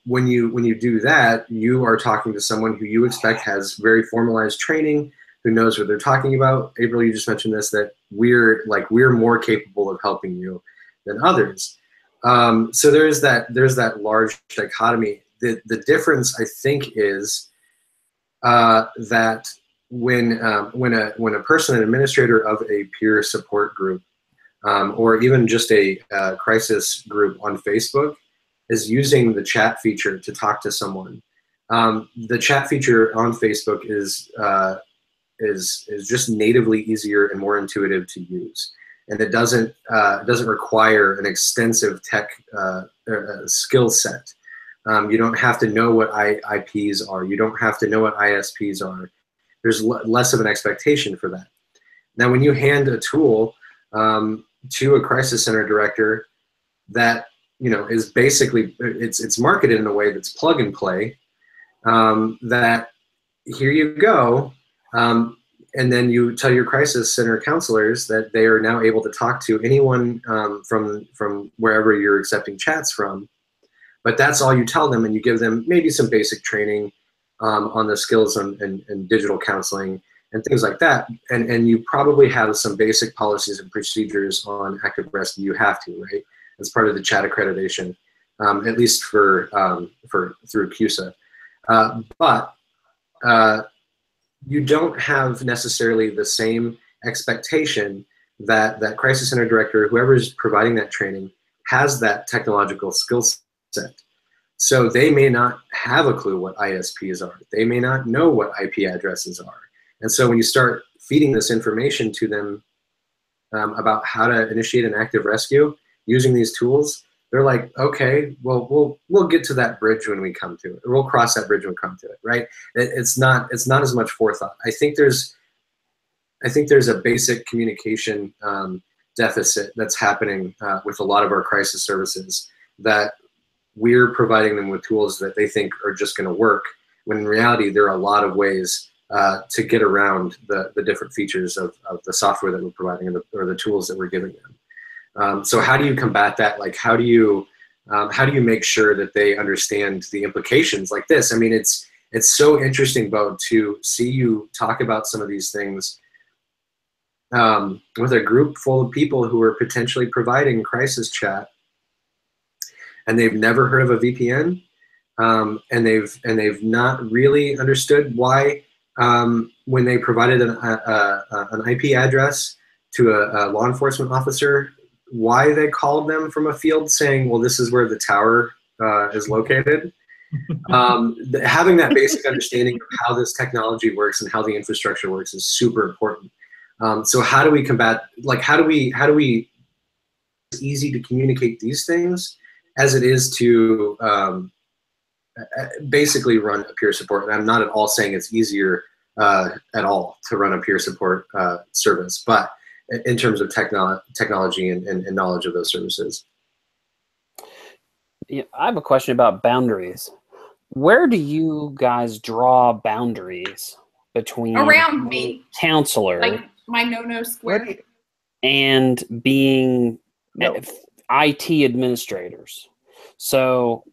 When you do that, you are talking to someone who you expect has very formalized training, who knows what they're talking about. April, you just mentioned this, that we're more capable of helping you than others. So there's that large dichotomy. The difference, I think, is that when a person, an administrator of a peer support group, or even just a crisis group on Facebook, is using the chat feature to talk to someone, the chat feature on Facebook is just natively easier and more intuitive to use, and it doesn't require an extensive tech skill set. You don't have to know what IPs are. You don't have to know what ISPs are. There's less of an expectation for that. Now, when you hand a tool to a crisis center director that is basically, it's marketed in a way that's plug and play, that here you go, And then you tell your crisis center counselors that they are now able to talk to anyone from wherever you're accepting chats from. But that's all you tell them, and you give them maybe some basic training on the skills and digital counseling and things like that. And you probably have some basic policies and procedures on active rescue. You have to, right? As part of the chat accreditation, at least through CUSA. But you don't have necessarily the same expectation that that crisis center director, whoever is providing that training, has that technological skill set. So they may not have a clue what ISPs are. They may not know what IP addresses are. And so when you start feeding this information to them about how to initiate an active rescue using these tools, they're like, okay, well, we'll get to that bridge when we come to it. Or we'll cross that bridge when we come to it, right? It's not as much forethought. I think there's a basic communication deficit that's happening with a lot of our crisis services, that we're providing them with tools that they think are just going to work, when in reality there are a lot of ways to get around the different features of the software that we're providing or the tools that we're giving them. So how do you combat that? Like, how do you make sure that they understand the implications like this? I mean, it's so interesting, Beau, to see you talk about some of these things with a group full of people who are potentially providing crisis chat, and they've never heard of a VPN, and they've not really understood why when they provided an IP address to a law enforcement officer, why they called them from a field saying, well, this is where the tower is located. Having that basic understanding of how this technology works and how the infrastructure works is super important. So how do we combat, like, how do we, it's easy to communicate these things as it is to basically run a peer support. And I'm not at all saying it's easier at all to run a peer support service, but in terms of technology and knowledge of those services. Yeah, I have a question about boundaries. Where do you guys draw boundaries between around me, counselor, like my no square, and being IT administrators? So,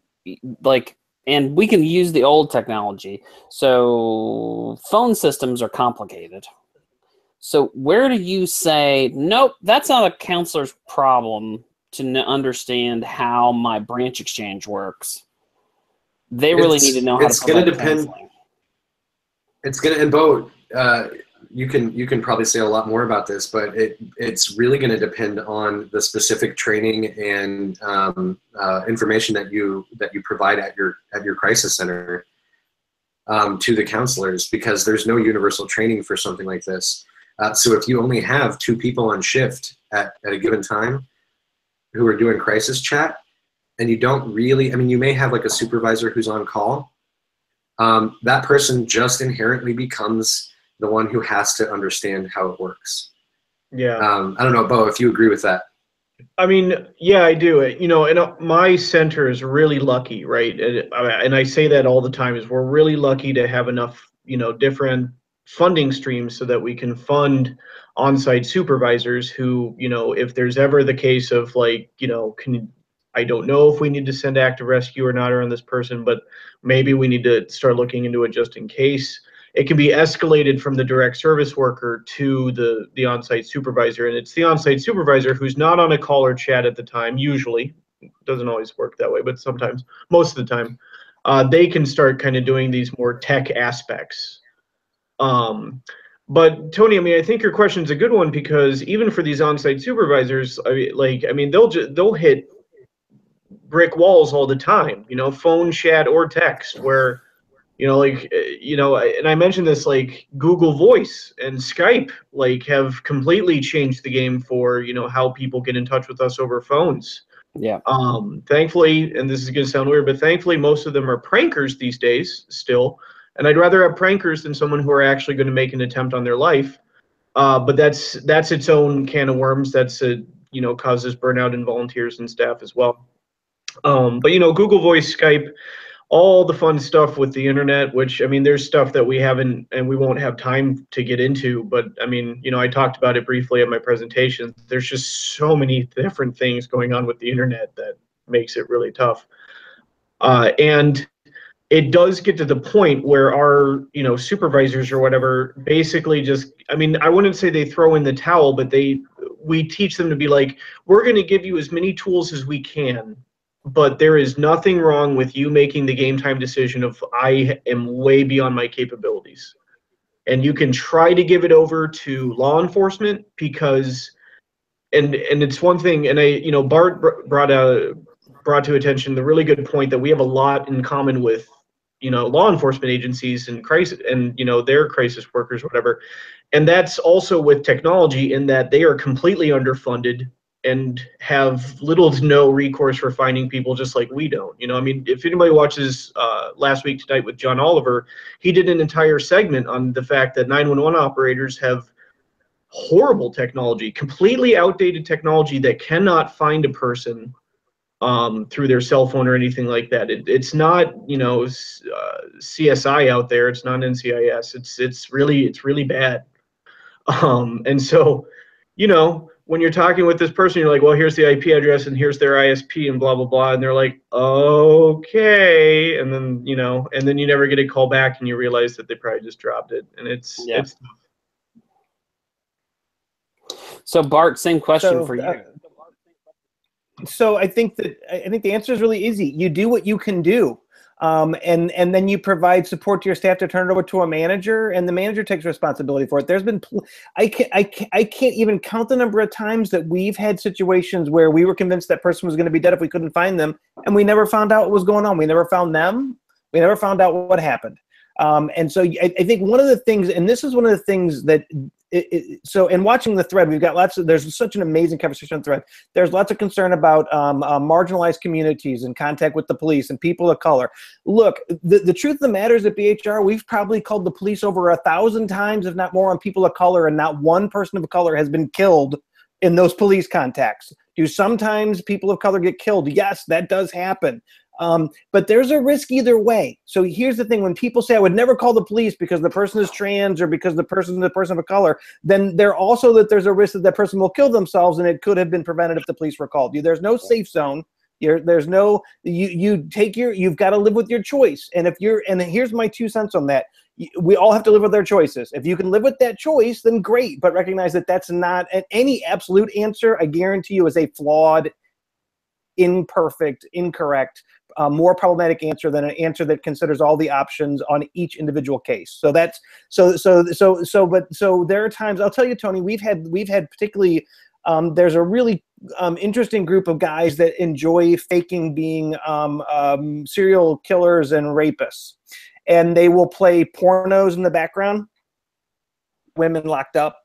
like, and we can use the old technology. So phone systems are complicated. So where do you say, nope, that's not a counselor's problem to understand how my branch exchange works? They really need to know how to provide counseling. It's going to, and Beau, you can probably say a lot more about this, but it's really going to depend on the specific training and information that you provide at your crisis center to the counselors, because there's no universal training for something like this. So if you only have 2 people on shift at a given time who are doing crisis chat, and you don't really, I mean, you may have like a supervisor who's on call, that person just inherently becomes the one who has to understand how it works. Yeah. I don't know, Beau, if you agree with that. I mean, yeah, I do. You know, and my center is really lucky, right? And I say that all the time, is we're really lucky to have enough, you know, different funding streams so that we can fund on-site supervisors who, you know, if there's ever the case of like, you know, I don't know if we need to send active rescue or not around this person, but maybe we need to start looking into it just in case. It can be escalated from the direct service worker to the on-site supervisor, and it's the on-site supervisor who's not on a call or chat at the time. Usually, it doesn't always work that way, but sometimes, most of the time, they can start kind of doing these more tech aspects. But Tony, I mean, I think your question is a good one, because even for these on-site supervisors, I mean, they'll hit brick walls all the time, you know, phone, chat, or text, where, you know, like, you know, and I mentioned this, like Google Voice and Skype, like, have completely changed the game for, you know, how people get in touch with us over phones. Yeah. Thankfully, and this is going to sound weird, but thankfully most of them are prankers these days still. And I'd rather have prankers than someone who are actually going to make an attempt on their life. But that's its own can of worms. That's you know, causes burnout in volunteers and staff as well. But you know, Google Voice, Skype, all the fun stuff with the internet, which, I mean, there's stuff that we haven't and we won't have time to get into, but I mean, you know, I talked about it briefly at my presentation. There's just so many different things going on with the internet that makes it really tough. And it does get to the point where our, you know, supervisors or whatever basically just, I mean, I wouldn't say they throw in the towel, but we teach them to be like, we're going to give you as many tools as we can, but there is nothing wrong with you making the game time decision of, I am way beyond my capabilities. And you can try to give it over to law enforcement because, and it's one thing, and you know, Bart brought to attention the really good point that we have a lot in common with, you know, law enforcement agencies and crisis, and, you know, their crisis workers, whatever. And that's also with technology, in that they are completely underfunded and have little to no recourse for finding people, just like we don't. You know, I mean, if anybody watches Last Week Tonight with John Oliver, he did an entire segment on the fact that 911 operators have horrible technology, completely outdated technology that cannot find a person through their cell phone or anything like that. It's not, you know, CSI out there. It's not NCIS. It's really bad. And so, you know, when you're talking with this person, you're like, well, here's the IP address and here's their ISP and blah, blah, blah. And they're like, okay. And then, you know, and then you never get a call back and you realize that they probably just dropped it. And it's So Bart, same question for you. So I think the answer is really easy. You do what you can do. And then you provide support to your staff to turn it over to a manager, and the manager takes responsibility for it. There's been, I can't even count the number of times that we've had situations where we were convinced that person was going to be dead if we couldn't find them, and we never found out what was going on. We never found them. We never found out what happened. And so I think one of the things, and this is one of the things that, so in watching the thread, we've got there's such an amazing conversation on the thread. There's lots of concern about marginalized communities and contact with the police and people of color. Look, the truth of the matter is at BHR, we've probably called the police over 1,000 times, if not more, on people of color, and not one person of color has been killed in those police contacts. Do sometimes people of color get killed? Yes, that does happen. But there's a risk either way. So here's the thing: when people say I would never call the police because the person is trans or because the person is a person of color, then there's a risk that person will kill themselves, and it could have been prevented if the police were called. There's no safe zone. There's no, you've got to live with your choice. And here's my 2 cents on that. We all have to live with our choices. If you can live with that choice, then great. But recognize that that's not any absolute answer. I guarantee you is a flawed, imperfect, incorrect, more problematic answer than an answer that considers all the options on each individual case. So that's but there are times, I'll tell you, Tony, we've had particularly, there's a really interesting group of guys that enjoy faking being serial killers and rapists, and they will play pornos in the background, women locked up.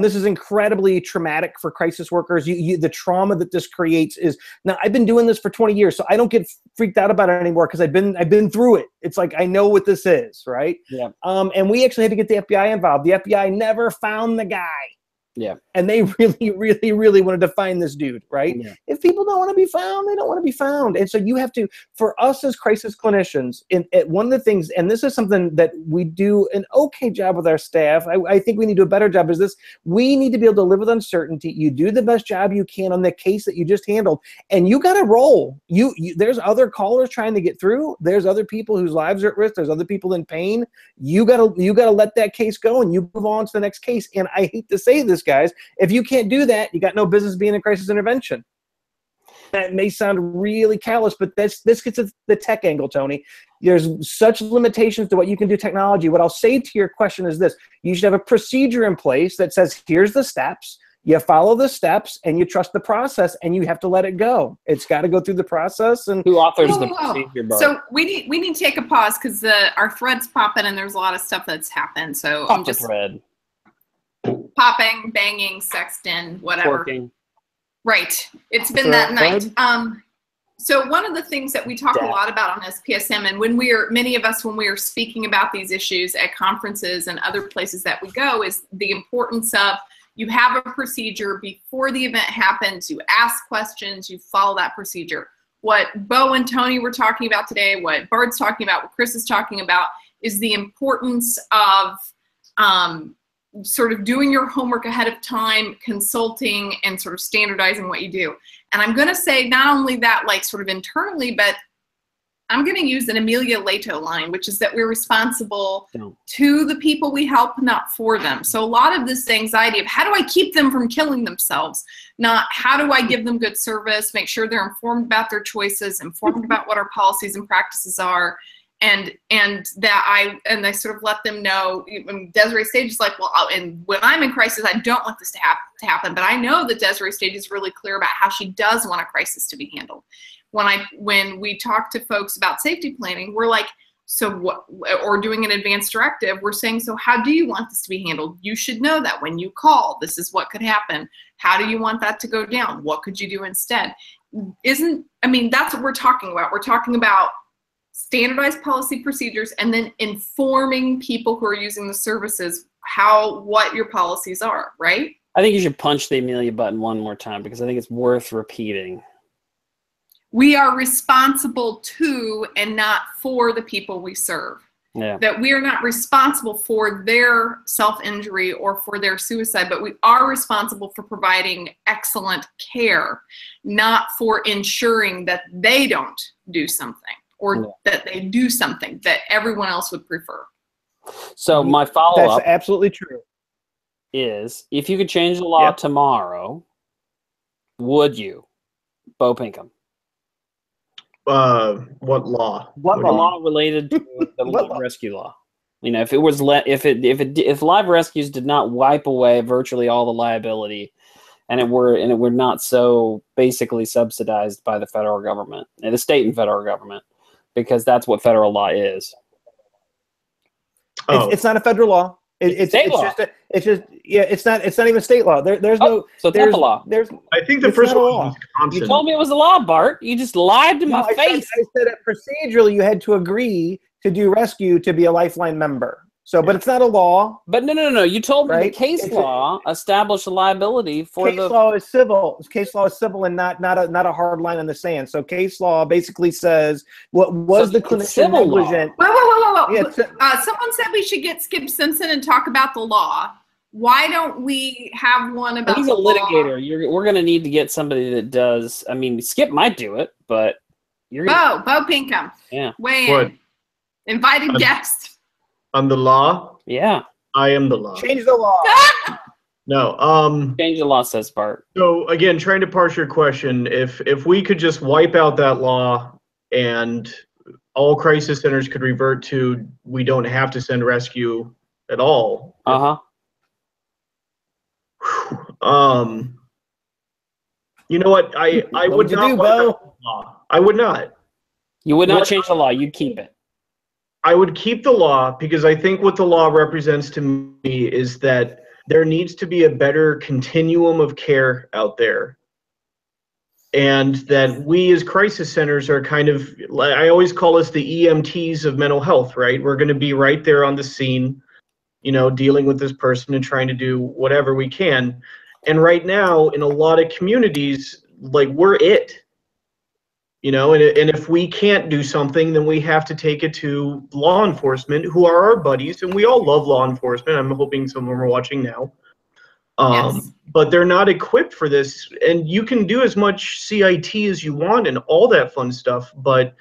This is incredibly traumatic for crisis workers. The trauma that this creates is, now I've been doing this for 20 years, so I don't get freaked out about it anymore because I've been through it. It's like, I know what this is, right? Yeah. And we actually had to get the FBI involved. The FBI never found the guy. Yeah. And they really, really, really wanted to find this dude, right? Yeah. If people don't want to be found, they don't want to be found. And so you have to, for us as crisis clinicians, one of the things, and this is something that we do an okay job with our staff, I think we need to do a better job, is this: we need to be able to live with uncertainty. You do the best job you can on the case that you just handled, and you got to roll. There's other callers trying to get through. There's other people whose lives are at risk. There's other people in pain. You gotta let that case go, and you move on to the next case. And I hate to say this, guys, if you can't do that, you got no business being in crisis intervention. That may sound really callous, but this gets to the tech angle, Tony. There's such limitations to what you can do technology. What I'll say to your question is this: you should have a procedure in place that says, here's the steps. You follow the steps, and you trust the process, and you have to let it go. It's got to go through the process. And who authors the procedure, Bart? So we need to take a pause because our thread's popping, and there's a lot of stuff that's happened. So I'm just thread. Popping, banging, sexting, whatever. Twerking. Right. It's been that night. So one of the things that we talk a lot about on SPSM, and when we are speaking about these issues at conferences and other places that we go, is the importance of, you have a procedure before the event happens, you ask questions, you follow that procedure. what Beau and Tony were talking about today, what Bart's talking about, what Chris is talking about, is the importance of sort of doing your homework ahead of time, consulting, and sort of standardizing what you do. And I'm going to say not only that, like sort of internally, but I'm going to use an Amelia Leto line, which is that we're responsible to the people we help, not for them. So a lot of this anxiety of how do I keep them from killing themselves, not how do I give them good service, make sure they're informed about their choices, informed about what our policies and practices are, and that I sort of let them know. Desiree Stage is like, well, and when I'm in crisis, I don't want this to happen, but I know that Desiree Stage is really clear about how she does want a crisis to be handled. When we talk to folks about safety planning, we're like, so what, or doing an advanced directive, we're saying, so how do you want this to be handled? You should know that when you call, this is what could happen. How do you want that to go down? What could you do instead? That's what we're talking about. We're talking about standardized policy procedures and then informing people who are using the services what your policies are, right? I think you should punch the Amelia button one more time because I think it's worth repeating. We are responsible to and not for the people we serve. Yeah. That we are not responsible for their self-injury or for their suicide, but we are responsible for providing excellent care, not for ensuring that they don't do something or that they do something that everyone else would prefer. So my follow-up, that's absolutely true, is if you could change the law tomorrow, would you, Beau Pinkham? What law? What law related to the live rescue law? You know, if it was if live rescues did not wipe away virtually all the liability, and it were not so basically subsidized by the federal government and the state and federal government, because that's what federal law is. It's not a federal law. It's law. It's not even state law. There's no. So that's the law. I think the first one was Wisconsin. You told me it was a law, Bart. You just lied to my face. I said that procedurally you had to agree to do rescue to be a Lifeline member. So, but it's not a law. But no. You told me the case law established a liability for case law is civil. Case law is civil and not a hard line in the sand. So case law basically says what was the clinician negligent. Whoa. Someone said we should get Skip Simpson and talk about the law. Why don't we have one about He's the a litigator. We're going to need to get somebody that does. I mean, Skip might do it, but you're Beau Pinkham. Yeah. Weigh in. Invited guest. On the law? Yeah. I am the law. Change the law. No. Change the law, says Bart. So again, trying to parse your question, if we could just wipe out that law and all crisis centers could revert to we don't have to send rescue at all. You know what? I would not wipe out the law. I would not. You would not change the law. You'd keep it. I would keep the law because I think what the law represents to me is that there needs to be a better continuum of care out there. And that we as crisis centers are kind of, I always call us the EMTs of mental health, right? We're going to be right there on the scene, you know, dealing with this person and trying to do whatever we can. And right now, in a lot of communities, like we're it. You know, and if we can't do something, then we have to take it to law enforcement, who are our buddies, and we all love law enforcement. I'm hoping some of them are watching now. Yes. But they're not equipped for this. And you can do as much CIT as you want and all that fun stuff, but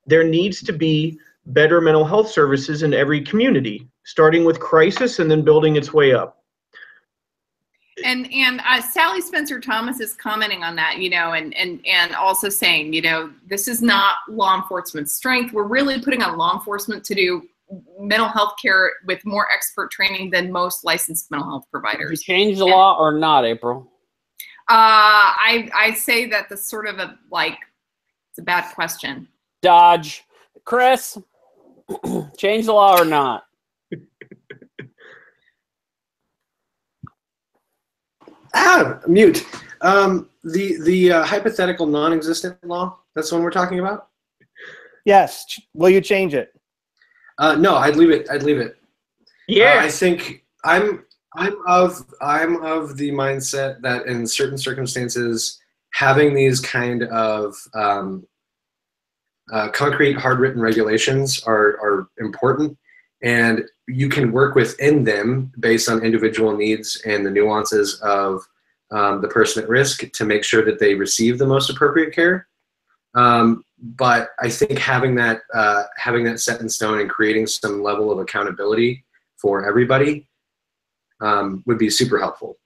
there needs to be better mental health services in every community, starting with crisis and then building its way up. And Sally Spencer Thomas is commenting on that, you know, and also saying, you know, this is not law enforcement's strength. We're really putting on law enforcement to do mental health care with more expert training than most licensed mental health providers. Did you change the law or not, April? I say that the sort of it's a bad question. Dodge. Chris, change the law or not? Mute. The hypothetical non-existent law, that's the one we're talking about? Yes. Will you change it? No, I'd leave it. Yeah. I think I'm of the mindset that in certain circumstances, having these kind of concrete, hard-written regulations are important, and you can work within them based on individual needs and the nuances of the person at risk to make sure that they receive the most appropriate care. But I think having that set in stone and creating some level of accountability for everybody would be super helpful.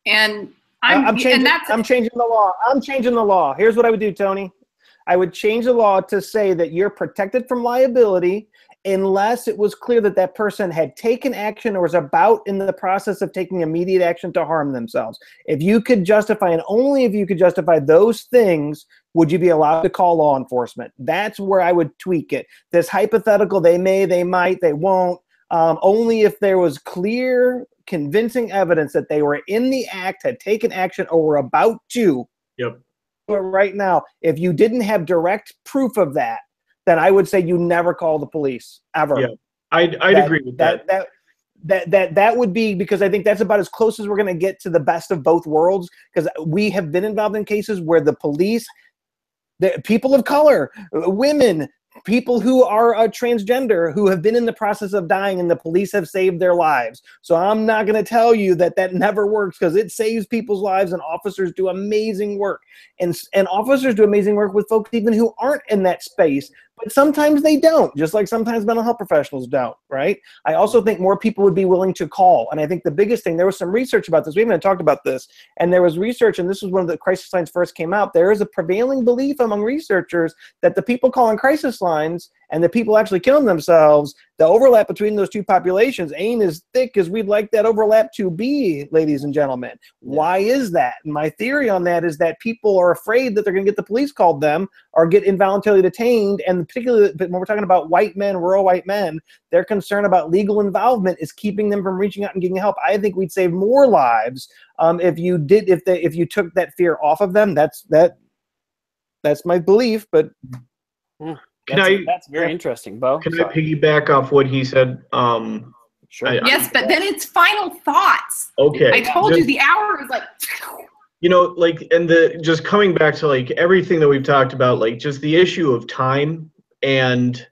And I'm changing the law. I'm changing the law. Here's what I would do, Tony. I would change the law to say that you're protected from liability unless it was clear that that person had taken action or was about in the process of taking immediate action to harm themselves. If you could justify, and only if you could justify those things, would you be allowed to call law enforcement. That's where I would tweak it. This hypothetical, they may, they might, they won't, only if there was clear, convincing evidence that they were in the act, had taken action, or were about to. Yep. But right now, if you didn't have direct proof of that, then I would say you never call the police, ever. Yeah, I'd agree with that. That would be, because I think that's about as close as we're going to get to the best of both worlds, because we have been involved in cases where the police, people of color, women, people who are transgender, who have been in the process of dying, and the police have saved their lives. So I'm not going to tell you that that never works, because it saves people's lives, and officers do amazing work. And officers do amazing work with folks even who aren't in that space. But sometimes they don't, just like sometimes mental health professionals don't, right? I also think more people would be willing to call. And I think the biggest thing, there was some research about this. We haven't talked about this. And there was research, and this was when the crisis lines first came out. There is a prevailing belief among researchers that the people calling crisis lines and the people actually killing themselves, the overlap between those two populations ain't as thick as we'd like that overlap to be, ladies and gentlemen. Why is that? And my theory on that is that people are afraid that they're going to get the police called them or get involuntarily detained. And particularly when we're talking about white men, rural white men, their concern about legal involvement is keeping them from reaching out and getting help. I think we'd save more lives if you took that fear off of them. That's my belief, but. That's very interesting, Beau. Can I piggyback off what he said? Sure. Yes, but then it's final thoughts. Okay. I told you the hour is like. You know, like, and just coming back to like everything that we've talked about, like just the issue of time, and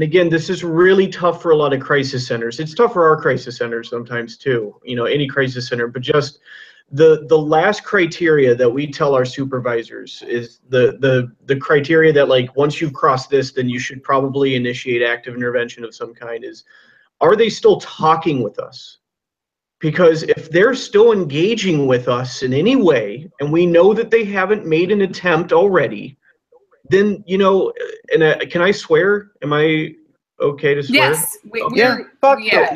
again, this is really tough for a lot of crisis centers. It's tough for our crisis centers sometimes too. You know, any crisis center, but just the last criteria that we tell our supervisors is the criteria that, like, once you cross this, then you should probably initiate active intervention of some kind, is, are they still talking with us? Because if they're still engaging with us in any way, and we know that they haven't made an attempt already, then, you know, and can I swear? Am I okay to swear? Yes. You're good. Yeah.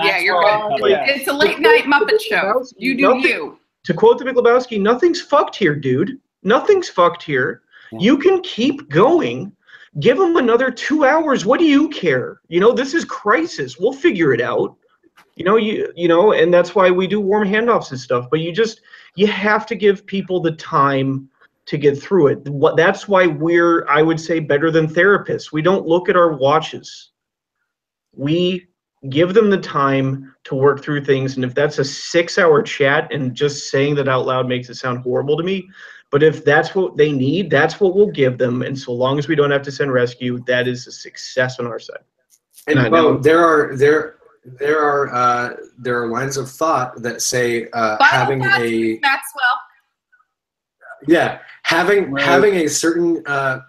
It's a late night Muppet show. You do you. To quote the Big Lebowski, nothing's fucked here, dude. Nothing's fucked here. You can keep going. Give them another 2 hours. What do you care? You know, this is crisis. We'll figure it out. You know, and that's why we do warm handoffs and stuff. But you have to give people the time to get through it. That's why we're, I would say, better than therapists. We don't look at our watches. We give them the time to work through things. And if that's a 6-hour chat, and just saying that out loud makes it sound horrible to me, but if that's what they need, that's what we'll give them. And so long as we don't have to send rescue, that is a success on our side. And Beau, there are lines of thought that say having a certain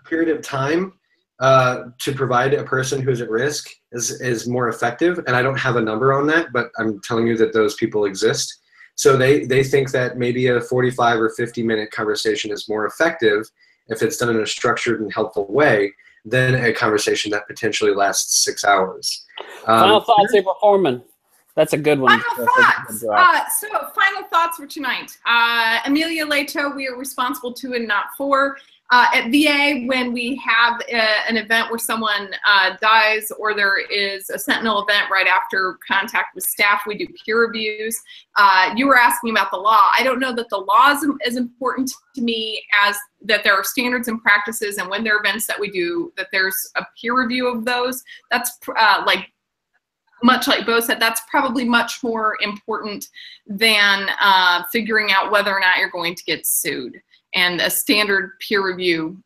period of time to provide a person who's at risk is more effective. And I don't have a number on that, but I'm telling you that those people exist. So they think that maybe a 45 or 50-minute conversation is more effective if it's done in a structured and helpful way than a conversation that potentially lasts 6 hours. Final thoughts, April Foreman. That's a good one. Final thoughts. So final thoughts for tonight. Amelia Leto, we are responsible to and not for. At VA, when we have an event where someone dies, or there is a sentinel event right after contact with staff, we do peer reviews. You were asking about the law. I don't know that the law is as important to me as that there are standards and practices, and when there are events that we do, that there's a peer review of those. That's much like Beau said, that's probably much more important than figuring out whether or not you're going to get sued. And a standard peer review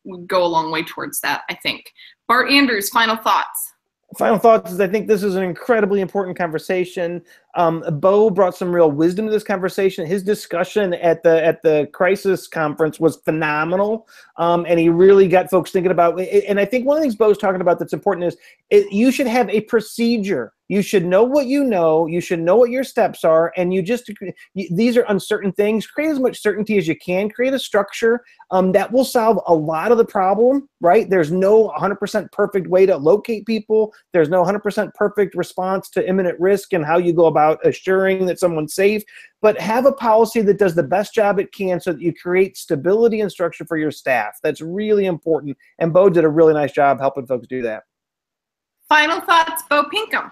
would go a long way towards that, I think. Bart Andrews, final thoughts. Final thoughts is I think this is an incredibly important conversation. Beau brought some real wisdom to this conversation. His discussion at the crisis conference was phenomenal, and he really got folks thinking about it. And I think one of the things Beau's talking about that's important is you should have a procedure. You should know what you know. You should know what your steps are, and these are uncertain things. Create as much certainty as you can. Create a structure that will solve a lot of the problem, right? There's no 100% perfect way to locate people. There's no 100% perfect response to imminent risk and how you go about assuring that someone's safe. But have a policy that does the best job it can so that you create stability and structure for your staff. That's really important, and Beau did a really nice job helping folks do that. Final thoughts, Beau Pinkham.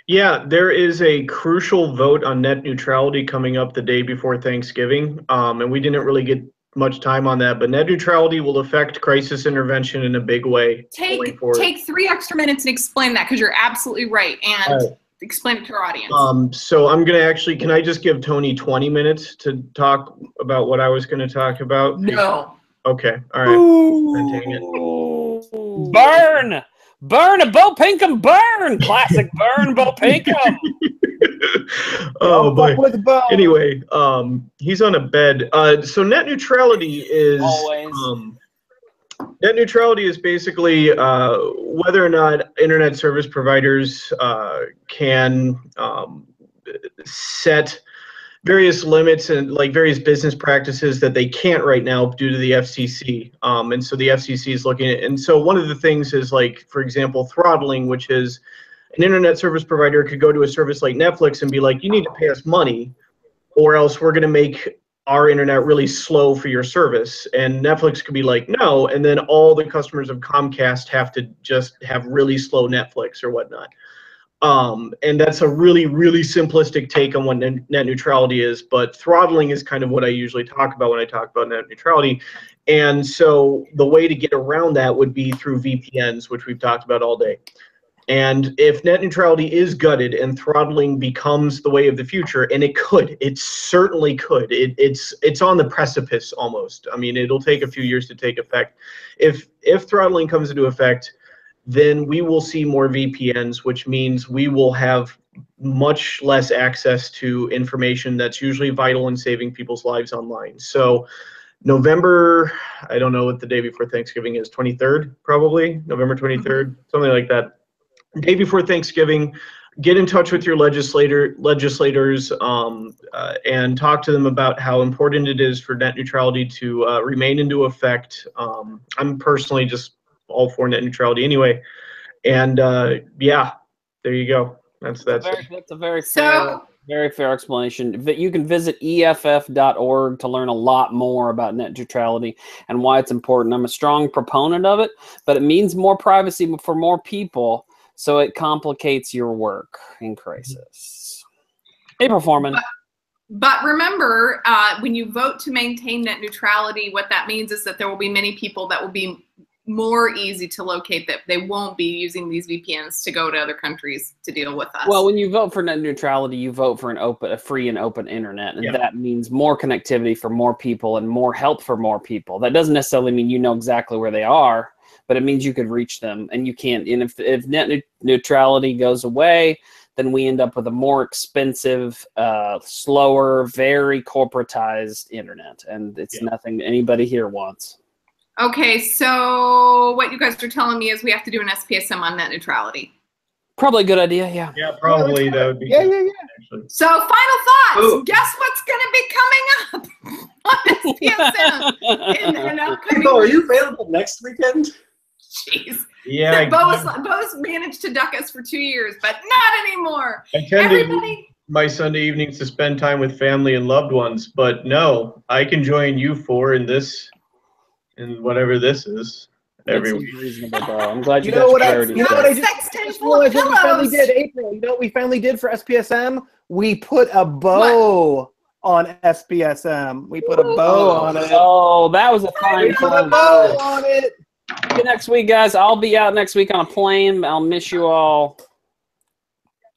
Yeah, there is a crucial vote on net neutrality coming up the day before Thanksgiving, and we didn't really get much time on that, but net neutrality will affect crisis intervention in a big way. Take 3 extra minutes and explain that, because you're absolutely right, and explain it to our audience. So I'm going to actually, can I just give Tony 20 minutes to talk about what I was going to talk about? No. Okay, all right. Dang it. Burn! Burn a Beau Pinkham burn! Classic burn Beau Pinkham! Oh boy. Anyway, he's on a bed. So net neutrality is net neutrality is basically whether or not internet service providers can set various limits and like various business practices that they can't right now due to the FCC. And so the FCC is looking at, and so one of the things is like, for example, throttling, which is an internet service provider could go to a service like Netflix and be like, you need to pay us money or else we're going to make our internet really slow for your service. And Netflix could be like, no. And then all the customers of Comcast have to just have really slow Netflix or whatnot. And that's a really, really simplistic take on what net neutrality is, but throttling is kind of what I usually talk about when I talk about net neutrality. And so the way to get around that would be through VPNs, which we've talked about all day. And if net neutrality is gutted and throttling becomes the way of the future, and it certainly could. It's on the precipice almost. I mean, it'll take a few years to take effect. If throttling comes into effect, then we will see more VPNs, which means we will have much less access to information that's usually vital in saving people's lives online. So November, I don't know what the day before Thanksgiving is, 23rd, probably, November 23rd, something like that. Day before Thanksgiving, get in touch with your legislators and talk to them about how important it is for net neutrality to remain into effect. I'm personally just all for net neutrality anyway. And yeah, there you go. That's a very fair explanation. You can visit EFF.org to learn a lot more about net neutrality and why it's important. I'm a strong proponent of it, but it means more privacy for more people, so it complicates your work in crisis. April Foreman. But remember, when you vote to maintain net neutrality, what that means is that there will be many people that will be more easy to locate, that they won't be using these VPNs to go to other countries to deal with us. Well, when you vote for net neutrality, you vote for a free and open internet, and that means more connectivity for more people and more help for more people. That doesn't necessarily mean you know exactly where they are, but it means you could reach them, and you can't. And if net neutrality goes away, then we end up with a more expensive, slower, very corporatized internet, and it's nothing anybody here wants. Okay, so what you guys are telling me is we have to do an SPSM on net neutrality. Probably a good idea, yeah. Yeah, probably that would be good. So final thoughts. Ooh. Guess what's going to be coming up on SPSM in an upcoming are you available next weekend? Jeez. Yeah. Beau's managed to duck us for 2 years, but not anymore. I tend my Sunday evenings to spend time with family and loved ones, but no, I can join you four in this. And whatever this is, every week. Reasonable, bro. I'm glad you know got clarity. You know what I just realized what we finally did, April. You know what we finally did for SPSM? We put a bow on SPSM. We put a bow on it. Oh, that was a fine put a bow on it. See you next week, guys. I'll be out next week on a plane. I'll miss you all.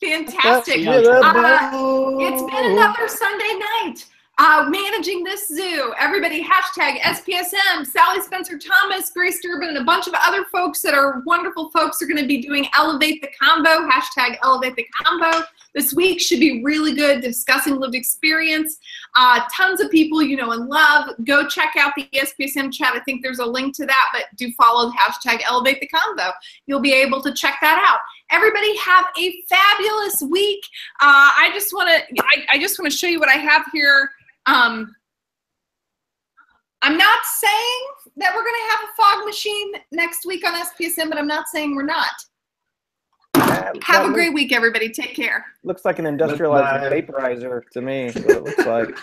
Fantastic. It's been another Sunday night. Managing this zoo, everybody, hashtag SPSM, Sally Spencer Thomas, Grace Durbin, and a bunch of other folks that are wonderful folks are going to be doing Elevate the Combo, hashtag Elevate the Combo. This week should be really good, discussing lived experience. Tons of people you know and love. Go check out the SPSM chat. I think there's a link to that, but do follow the hashtag Elevate the Combo. You'll be able to check that out. Everybody have a fabulous week. I just want to show you what I have here. I'm not saying that we're going to have a fog machine next week on SPSM, but I'm not saying we're not. Have a great week, everybody. Take care. Looks like an industrialized vaporizer to me. Is what it looks like.